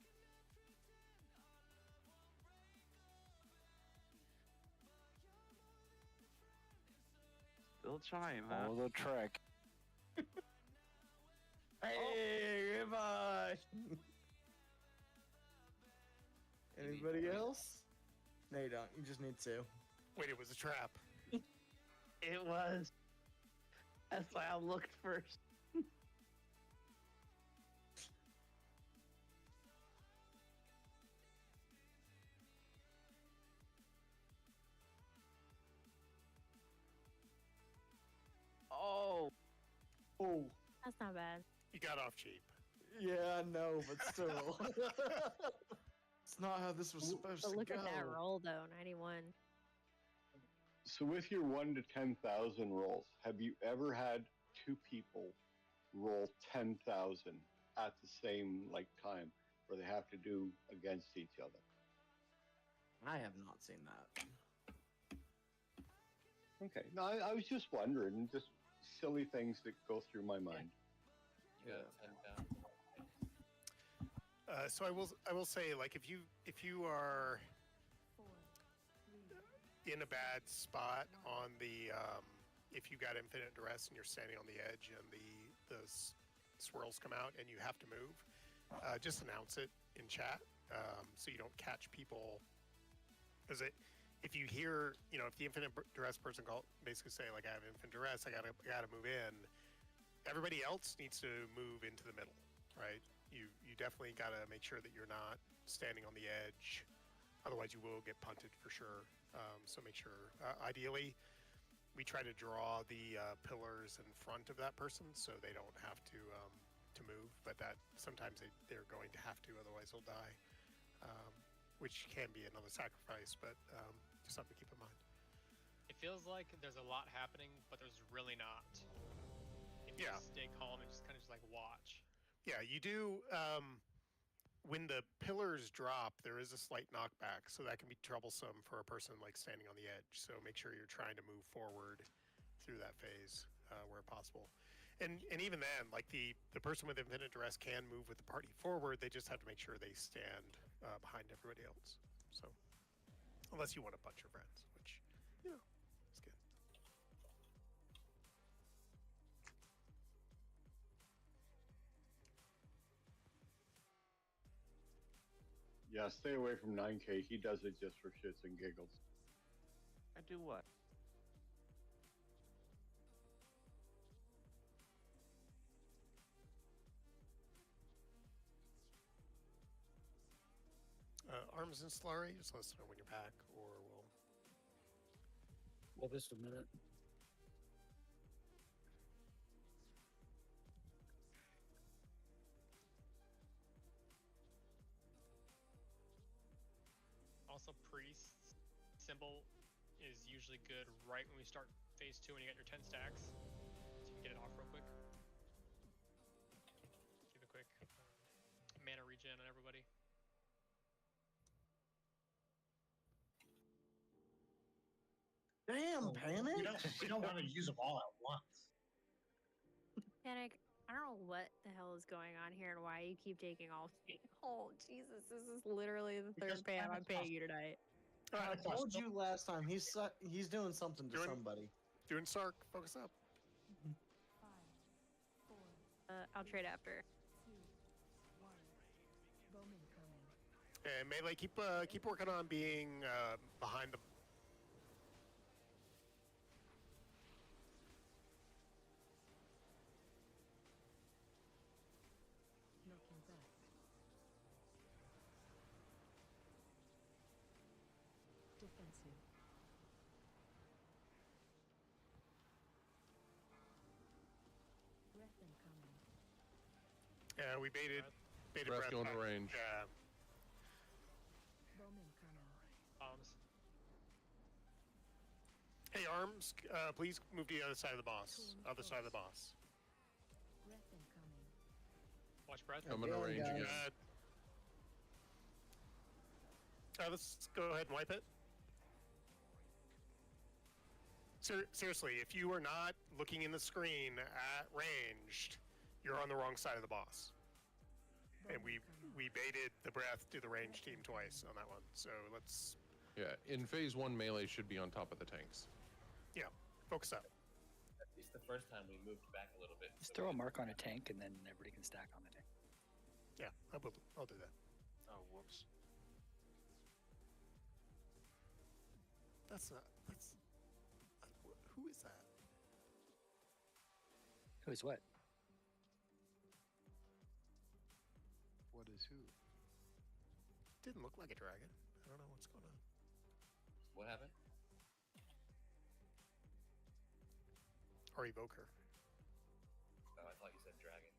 Still trying, huh? Follow the trick. Hey, goodbye. Anybody else? No, you don't. You just need to. Wait, it was a trap. It was. That's why I looked first. Oh. Oh. That's not bad. You got off cheap. Yeah, I know, but still. It's not how this was supposed But to look go. at that roll, though. 91. So with your 1 to 10,000 rolls, have you ever had two people roll 10,000 at the same time, where they have to do against each other? I have not seen that. Okay, no, I was just wondering, just silly things that go through my mind. You got 10 down. So I will say, like, if you are in a bad spot on the if you got infinite duress and you're standing on the edge and the swirls come out and you have to move, just announce it in chat so you don't catch people. Because if you hear, if the infinite duress person basically say, like, I have infinite duress, I gotta move in, everybody else needs to move into the middle, right? You definitely gotta make sure that you're not standing on the edge, otherwise you will get punted for sure. So make sure, ideally, we try to draw the pillars in front of that person so they don't have to move, but that sometimes they're going to have to, otherwise they'll die. Which can be another sacrifice, but just something to keep in mind. It feels like there's a lot happening, but there's really not. If you just stay calm and just kind of like watch. Yeah, you do. When the pillars drop, there is a slight knockback, so that can be troublesome for a person like standing on the edge. So make sure you're trying to move forward through that phase where possible. And even then, like the person with infinite duress can move with the party forward. They just have to make sure they stand behind everybody else. So unless you want to punch your friends, which is good. Yeah, stay away from 9K. He does it just for shits and giggles. I do what? Arms and slurry, just let us know when you're back, or we'll. Well, just a minute. Also, priests symbol is usually good right when we start phase 2 and you get your 10 stacks. So you can get it off real quick. Give a quick mana regen on everybody. Damn, Panic! We don't want to use them all at once. Panic, I don't know what the hell is going on here and why you keep taking all. Oh, Jesus, this is literally the third pam I'm paying you tonight. I told you last time. He's doing something to somebody. Doing Sark. Focus up. I'll trade after. And Melee, keep working on being behind the. Knocking back. Defensive. Breath incoming. Yeah, we baited Breath going to back. range. Yeah. Bomb incoming. Bombs. Hey, Arms, please move to the other side of the boss. Other side of the boss. Breath incoming. Watch breath. I'm gonna range again. Let's go ahead and wipe it. Seriously, if you are not looking in the screen at ranged, you're on the wrong side of the boss. And we baited the breath to the range team twice on that one. So let's. Yeah, in phase 1, melee should be on top of the tanks. Yeah, focus up. At least the first time we moved back a little bit. Just throw a mark on a tank, and then everybody can stack on the tank. Yeah, I'll do that. Oh, whoops. That's who is that? Who's what? What is who? Didn't look like a dragon. I don't know what's going on. What happened? Or evoker. Oh, I thought you said dragon.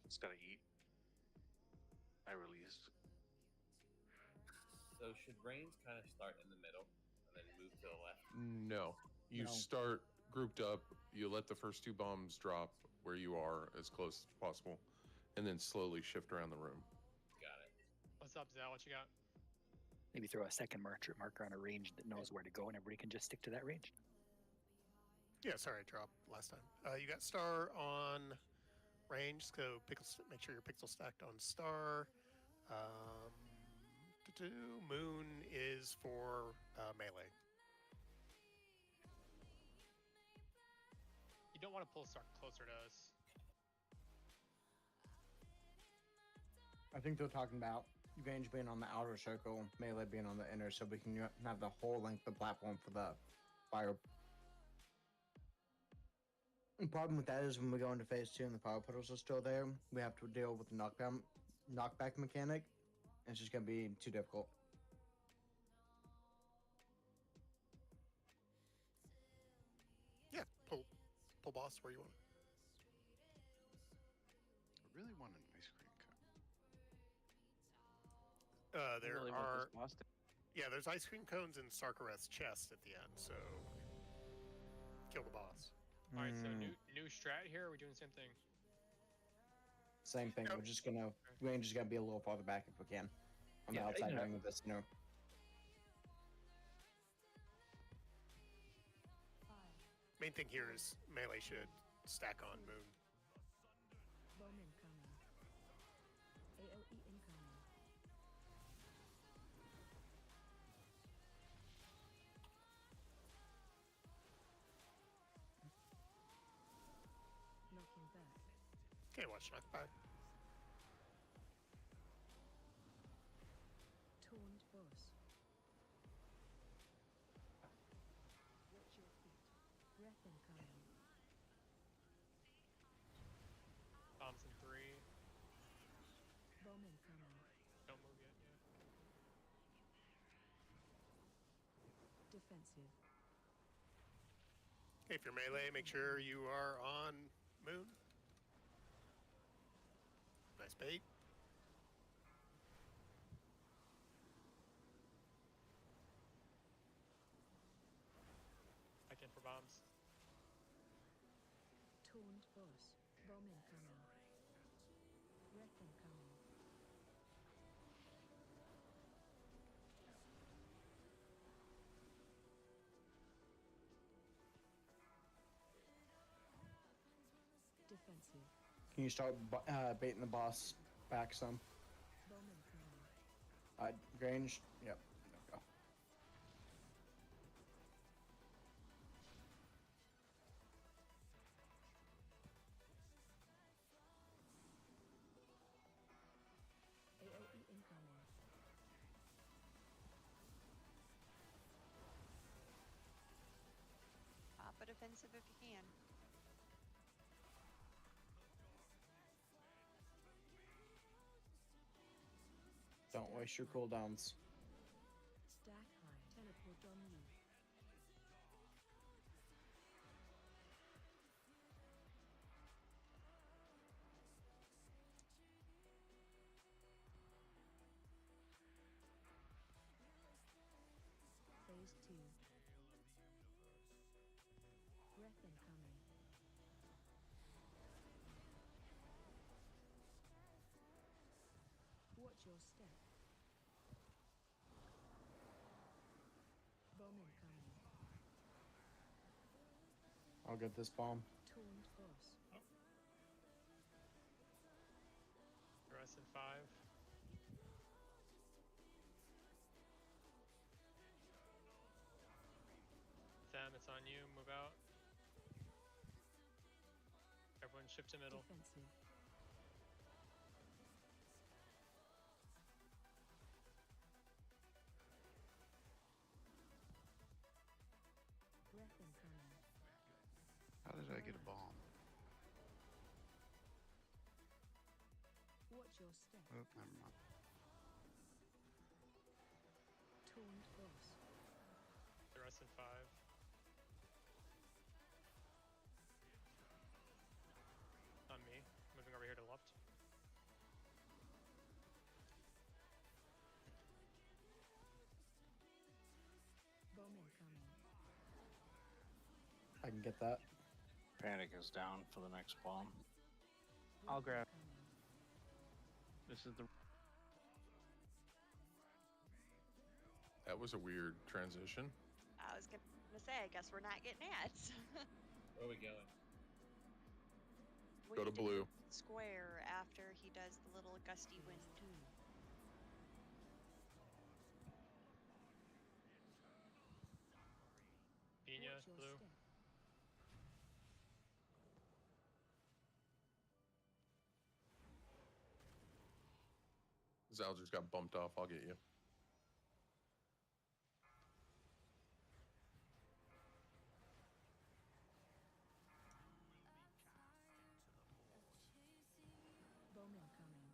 It's gotta eat. I released. So should range kind of start in the middle and then move to the left? No. You No. start grouped up, you let the first 2 bombs drop where you are as close as possible, and then slowly shift around the room. Got it. What's up, Zal? What you got? Maybe throw a second marker on a range that knows where to go, and everybody can just stick to that range. Yeah, sorry, I dropped last time. You got Star on range, so make sure your pixel stacked on Star. Moon is for melee. You don't want to pull Sark closer to us. I think they're talking about range being on the outer circle, melee being on the inner, so we can have the whole length of the platform for the fire. The problem with that is when we go into phase 2 and the power puddles are still there, we have to deal with the knockback mechanic. And it's just gonna be too difficult. Yeah, pull boss where you want. I really want an ice cream cone. There really want are. this boss to- Yeah, there's ice cream cones in Sarkareth's chest at the end, so kill the boss. All right, so new strat here. Are we doing the same thing? Same thing. We're just gonna range is gonna be a little farther back if we can. On the outside ring of this, Main thing here is melee should stack on Moon. Bomb incoming. AOE incoming. Knocking back. Okay, watch knock back. Taunt boss. Watch your feet. Breath incoming. Defensive. If you're melee, make sure you are on moon. Nice bait. Back in for bombs. Taunt boss. Bomb incoming. Wreck incoming. Defensive. Can you start baiting the boss back some? Bomb incoming. Grange. Yep. There we go. AOE incoming. Pop a defensive if you can. Don't waste your cooldowns. Stack high. Teleport on you. Phase 2. Breath incoming. Watch your step. Bomb incoming. I'll get this bomb. Taunt boss. Dress in 5. Them, it's on you. Move out. Everyone shift to middle. Defensive. Breath incoming. How did I get a bomb? Watch your step. Oh, never mind. Taunt boss. Dress in 5. On me. Moving over here to left. Bomb incoming. I can get that. Panic is down for the next bomb. I'll grab. Incoming. This is the. That was a weird transition. I was gonna say, I guess we're not getting ads. Where are we going? Go to blue. Square after he does the little gusty wind. Pina, Watch your blue. step. Zal just got bumped off. I'll get you. Bomb incoming.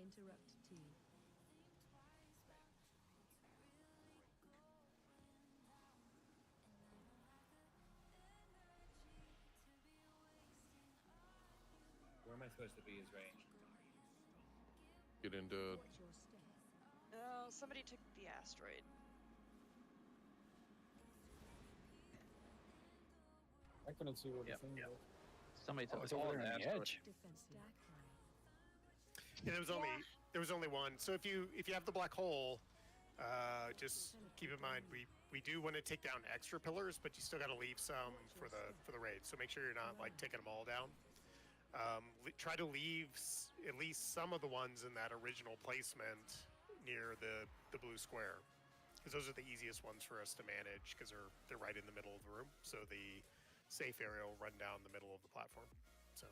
Interrupt 2. Where am I supposed to be is range? Get into. Watch your step. Oh, somebody took the asteroid. I couldn't see what Yep, the thing yep. was. Somebody took it's all over the there on the asteroid. edge. Defensive. Stack high. Yeah, there was only one. So if you have the black hole, just keep in mind we do want to take down extra pillars, but you still got to leave some for the raid. So make sure you're not like taking them all down. Try to leave at least some of the ones in that original placement near the blue square, because those are the easiest ones for us to manage because they're right in the middle of the room. So the safe area will run down the middle of the platform. So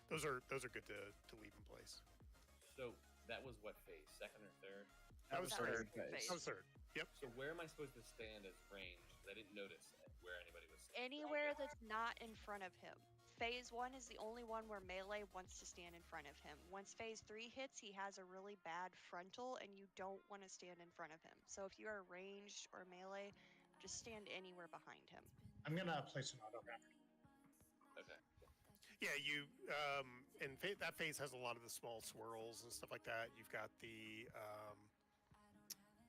those are good to leave in place. So that was what phase? Second or third? That was third. That was third. Yep. So where am I supposed to stand as range? 'Cause I didn't notice where anybody was. Anywhere that's not in front of him. phase 1 is the only one where melee wants to stand in front of him. Once phase 3 hits, he has a really bad frontal, and you don't want to stand in front of him. So if you are ranged or melee, just stand anywhere behind him. I'm gonna place an auto hammer. Okay. Yeah, you and that phase has a lot of the small swirls and stuff like that. You've got the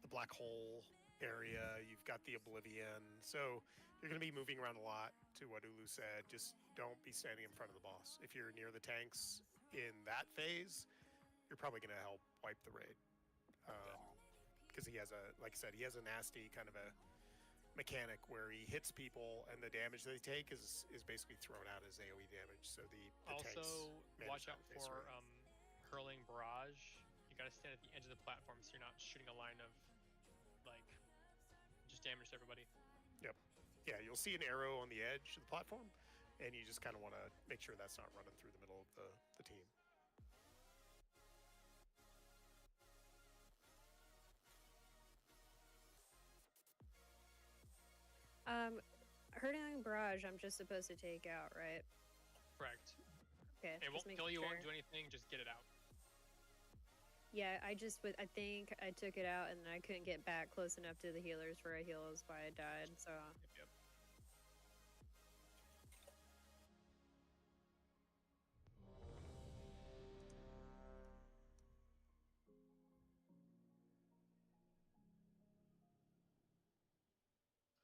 black hole area. You've got the oblivion. So you're going to be moving around a lot. To what Ulu said, just don't be standing in front of the boss. If you're near the tanks in that phase, you're probably going to help wipe the raid. Because he has like I said, he has a nasty kind of a mechanic where he hits people and the damage they take is basically thrown out as AoE damage. So the Also, tanks watch out manage that for phase hurling barrage. You gotta stand at the edge of the platform so you're not shooting a line of like just damage to everybody. Yep. Yeah, you'll see an arrow on the edge of the platform, and you just kind of want to make sure that's not running through the middle of the team. Hurting barrage, I'm just supposed to take out, right? Correct. Okay. It won't kill you, won't do anything, just get it out. Yeah, I think I took it out and I couldn't get back close enough to the healers for a heal, is why I died. So. Yep.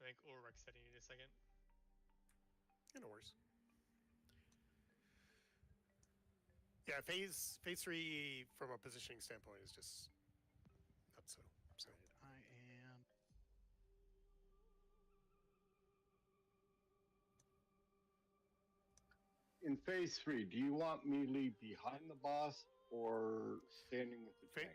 I think Ulrich's setting in a second. No worries. Yeah, phase 3 from a positioning standpoint is just not so. I am. In phase 3, do you want melee behind the boss or standing with the tank?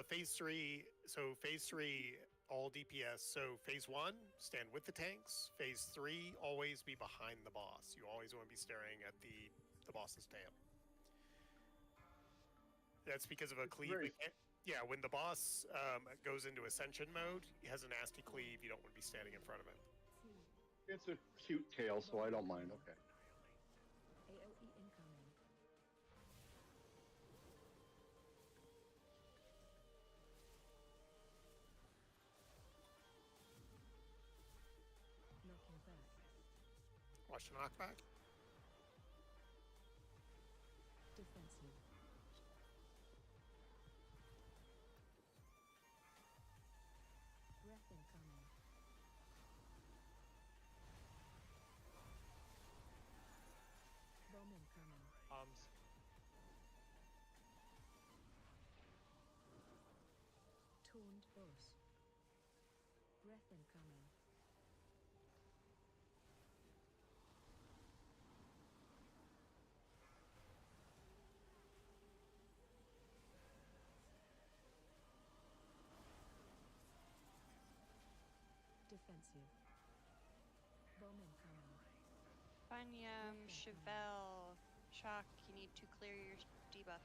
Phase 3. So phase 3, all DPS. So phase 1, stand with the tanks. Phase 3, always be behind the boss. You always want to be staring at the boss's tail. That's because of a cleave. Yeah, when the boss goes into ascension mode, he has a nasty cleave. You don't want to be standing in front of him. It's a cute tail, so I don't mind. Okay. AoE incoming. Knocking back. Watch the knockback. Defensive. Breath incoming. Bomb incoming. Bombs. Toned boss. Breath incoming. Defensive. Bomb incoming. Bunyam, Chevelle, Shock, you need to clear your debuff.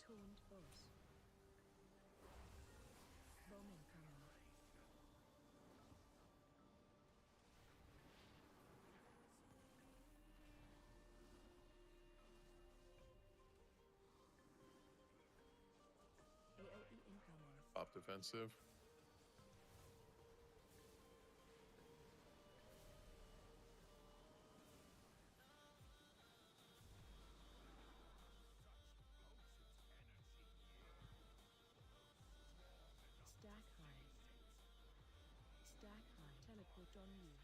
Toned boss. Bomb incoming. AoE incoming. Top defensive. Stack high. Stack high. Teleport on you.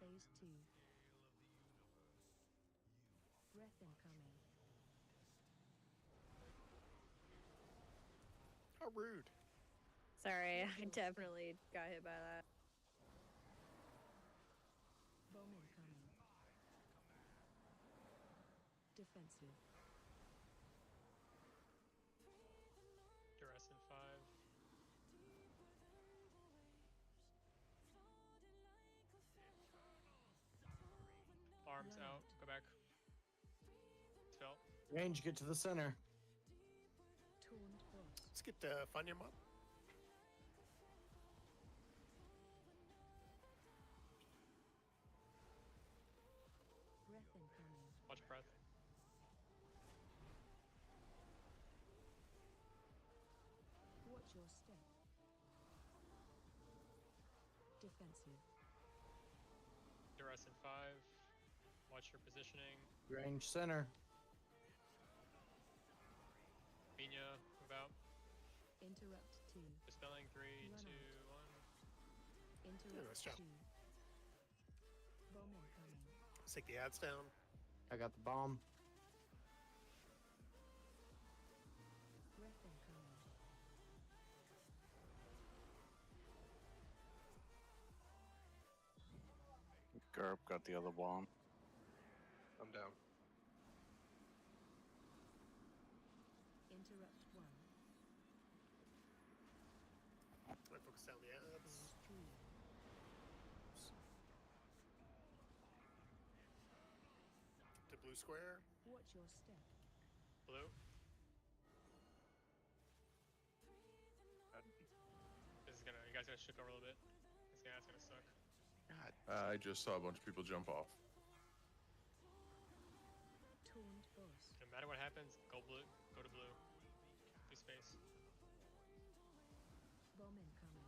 Phase 2. Breath incoming. How rude. Sorry, I definitely got hit by that. Bomb incoming. Defensive. It's out. Go back. It's felt. Range, get to the center. Taunt boss. Let's get Funyam up. Breath incoming. Watch breath. Watch your step. Defensive. Duress in 5. Watch your positioning. Range center. Bina, move out. Interrupt 2. Dispelling 3, Run 2, out. 1. Interrupt nice job. 2. Bomb incoming. Let's take the ads down. I got the bomb. Breath incoming. Garp got the other bomb. I'm down. Interrupt 1. I focus down the ads. Phase 3. To blue square. Watch your step. Blue. This is gonna. You guys gotta shook over a little bit. That's gonna suck. I just saw a bunch of people jump off. Taunt boss. No matter what happens, go blue. Go to blue. Do space. Bomb incoming.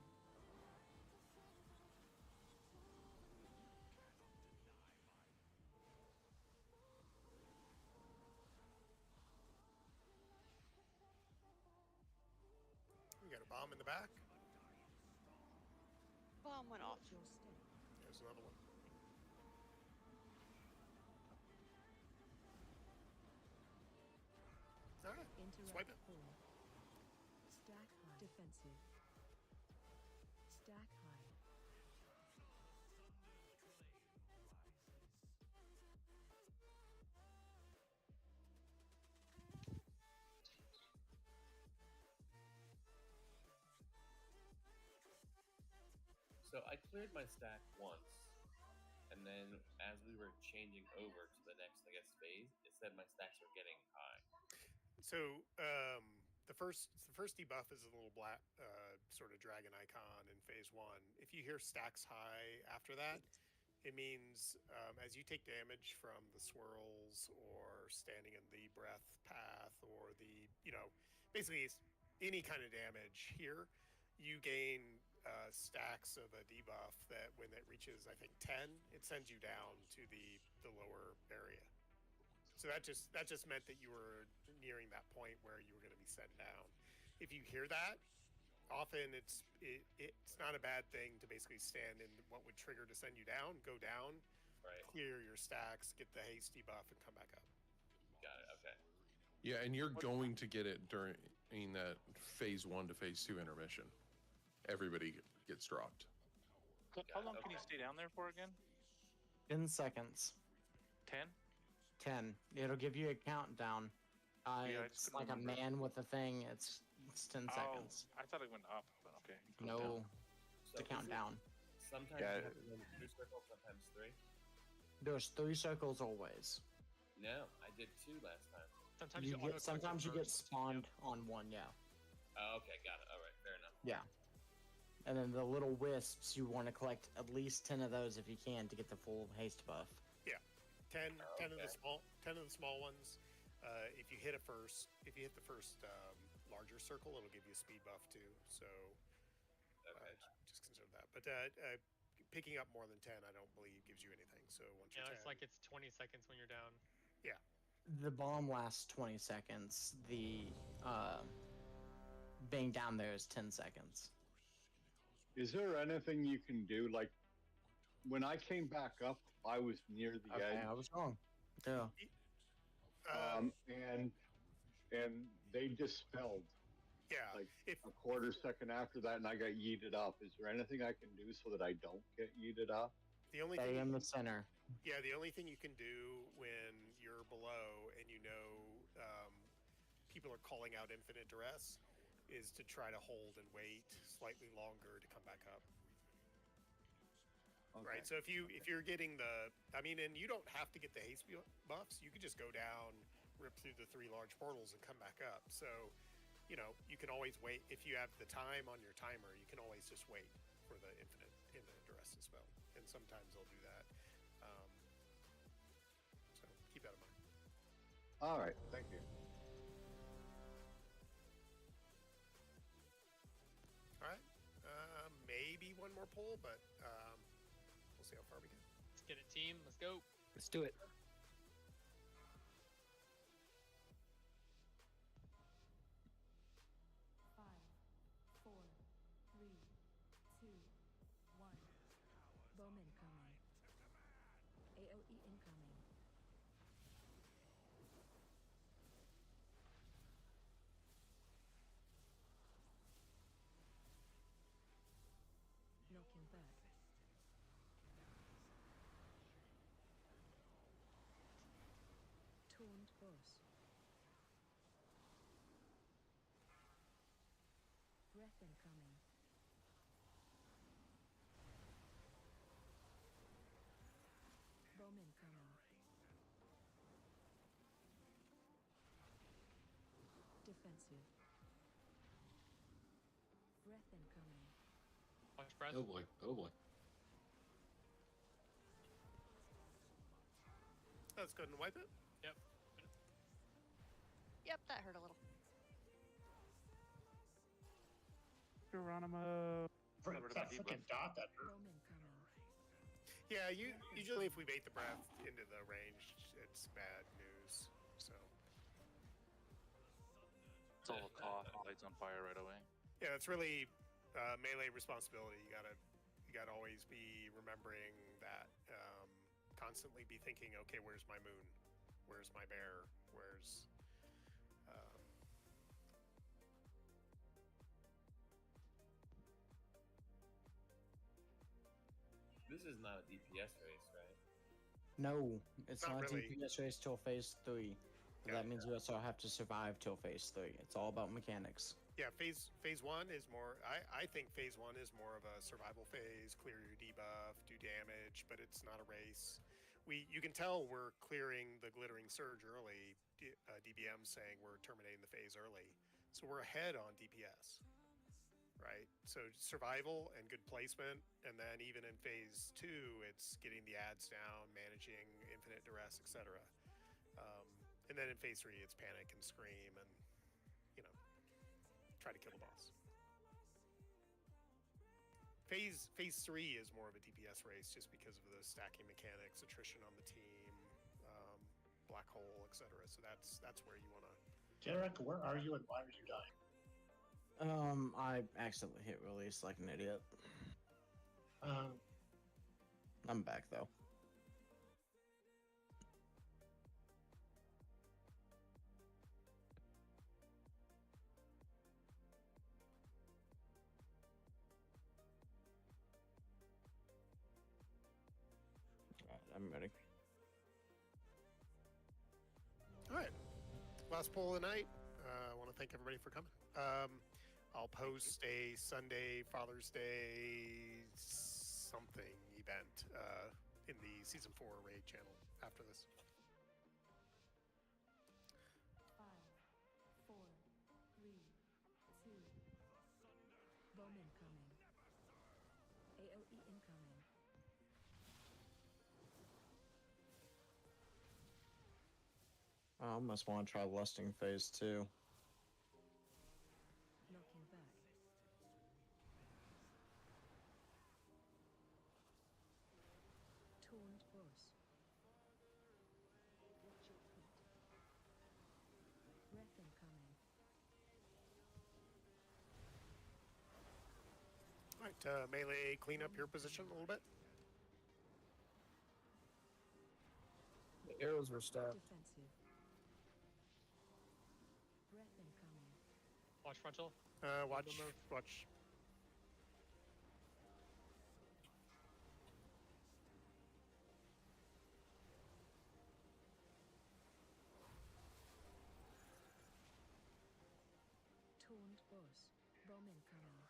We got a bomb in the back. Bomb went off. Watch your step. There's another one. Alright, Interrupt swipe it. 4. Stack high. Defensive. Stack high. So I cleared my stack once, and then as we were changing over to the next, I guess, phase, it said my stacks were getting high. So the first debuff is a little black sort of dragon icon in phase 1. If you hear stacks high after that, it means as you take damage from the swirls or standing in the breath path or the basically any kind of damage here, you gain stacks of a debuff that when it reaches I think 10, it sends you down to the lower area. So that just meant that you were nearing that point where you were going to be sent down. If you hear that, often it's not a bad thing to basically stand in what would trigger to send you down, go down, Right. clear your stacks, get the haste debuff, and come back up. Got it. Okay. Yeah, and you're going to get it during that phase 1 to phase 2 intermission. Everybody gets dropped. How long can you stay down there for again? 10 seconds. 10? 10. It'll give you a countdown. Yeah, I It's just like couldn't a remember. man with a thing. It's 10 seconds. I thought it went up, but okay. No, So to count down. Sometimes Yeah. you have to run 2 circles, sometimes 3. There's 3 circles always. No, I did 2 last time. Sometimes you Sometimes you get spawned on one. Yeah. Oh, okay, got it. All right, fair enough. Yeah. And then the little wisps, you want to collect at least 10 of those if you can to get the full haste buff. Yeah, 10 of the Okay. small ones. If you hit the first larger circle, it'll give you a speed buff too. So Okay. just consider that. But picking up more than 10, I don't believe gives you anything. So once you're Yeah, 10, it's like it's 20 seconds when you're down. yeah, The bomb lasts 20 seconds. The being down there is 10 seconds. Is there anything you can do? Like when I came back up, I was near the Okay, edge. I was wrong. Yeah. And they dispelled. Yeah. Like a quarter second after that, and I got yeeted up. Is there anything I can do so that I don't get yeeted up? the only Stay thing in the center. Yeah, the only thing you can do when you're below and people are calling out infinite duress is to try to hold and wait slightly longer to come back up. Right. So if you're getting the, I mean, and you don't have to get the haste buffs. You could just go down, rip through the 3 large portals, and come back up. So, you know, you can always wait if you have the time on your timer. You can always just wait for the infinite duress spell, and sometimes they'll do that. So keep that in mind. All right, thank you. All right. Maybe one more pull, but we'll see how far we get. Let's get it, team. Let's go. Let's do it. Bowman coming. AOE incoming. Knocking back. Taunt boss. Breath incoming. Bowman coming. Defensive. Breath incoming. Watch breath. Oh boy. Oh boy. Let's go ahead and wipe it. Yep. Yep, that hurt a little. Geronimo. That freaking dot that hurt. Bowman coming. Yeah, usually if we bait the breath into the range, it's bad news. So It's all a cough. Lights on fire right away. yeah, it's really melee responsibility. You gotta always be remembering that. Constantly be thinking, okay, where's my moon? Where's my bear? Where's This is not a DPS race, right? No, it's Not not, really. a DPS race till phase 3. But that means you also have to survive till phase 3. It's all about mechanics. yeah, phase 1 is more. I think phase 1 is more of a survival phase. Clear your debuff, do damage, but it's not a race. You can tell we're clearing the glittering surge early. DBM saying we're terminating the phase early, so we're ahead on DPS. Right, so survival and good placement, and then even in phase 2, it's getting the ads down, managing infinite duress, etc. And then in phase 3, it's panic and scream, and try to kill the boss. Phase 3 is more of a DPS race, just because of the stacking mechanics, attrition on the team, black hole, etc. So that's where you want to. Derek, where are you and why are you dying? I accidentally hit release like an idiot. I'm back though. Alright, I'm ready. All right, last poll of the night. I want to thank everybody for coming. I'll post a Sunday Father's Day something event in the Season 4 raid channel after this. 5, 4, 3, 2. Bowman coming. AOE incoming. I almost want to try lusting phase 2. Knocking back. Taunt boss. Watch your feet. Breath incoming. All right, melee, clean up your position a little bit. The arrows were stabbed. Defensive. Breath incoming. Watch frontal. Watch. Taunt boss. Bowman coming.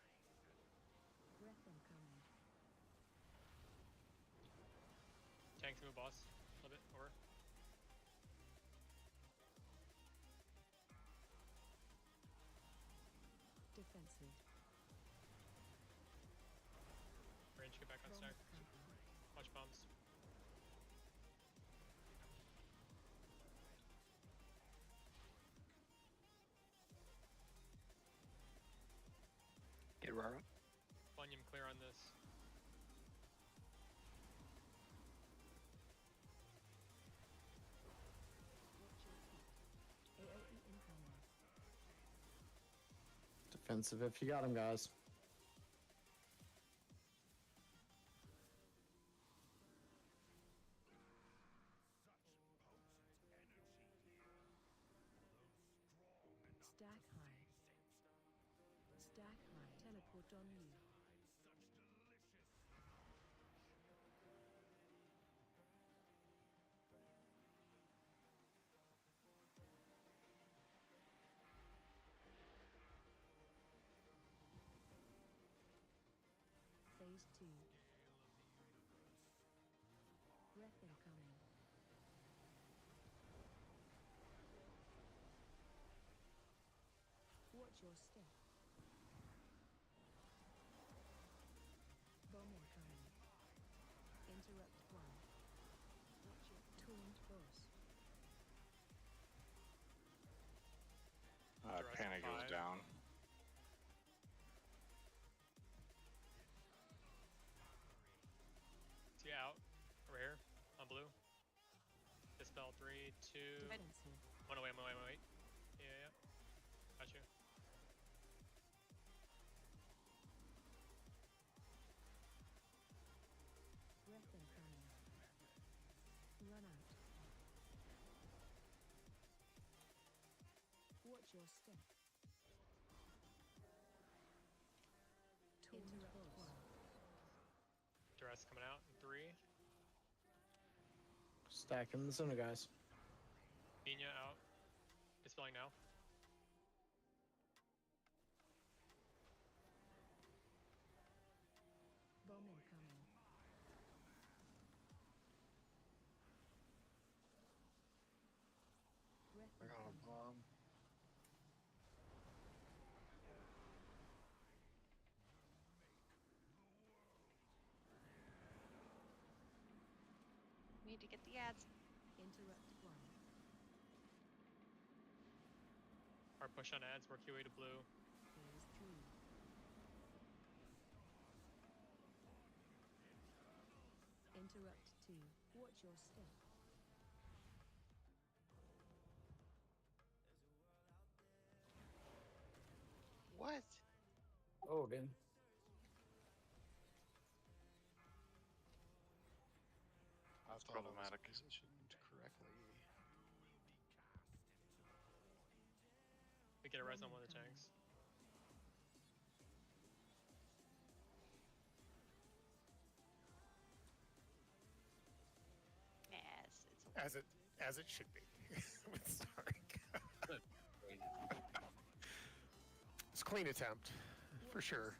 Breath incoming. Tanks move boss. A little bit over. Defensive. Range, get back on stack. Watch bombs. Get Rara. Funyum clear on this. AOE incoming. Defensive if you got him, guys. Stack high. Stack high. Teleport on you. Phase 2. Breath incoming. Watch your step. Bomb incoming. Interrupt 1. Watch your taunt boss. Panic goes down. See out. Over here. On blue. Dispel 3, 2. Defensive. One away, one away, one away. Yeah, yeah. Got you. Breath incoming. Run out. Watch your step. Interrupt 1. Duress coming out in 3. Stack in the center, guys. Binya out. Dispelling now. Bomb incoming. Breath I got a incoming. bomb. Need to get the ads. Interrupt 1. Hard push on ads. Work your way to blue. Phase 3. Interrupt 2. Watch your step. What? Odin. I It's thought I was problematic. positioned correctly. We get a res on one of the tanks. Yes, it's a As it should be. With Stark. It's a clean attempt, for sure.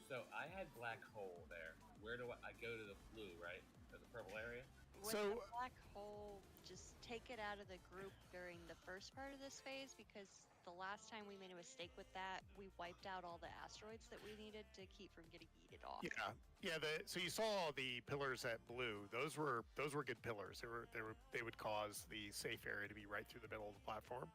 So I had black hole there. Where do I go to the blue, right? To the purple area? With the black hole, just take it out of the group during the first part of this phase, because the last time we made a mistake with that, we wiped out all the asteroids that we needed to keep from getting yeeted off. Yeah. So you saw the pillars at blue. Those were good pillars. They would cause the safe area to be right through the middle of the platform.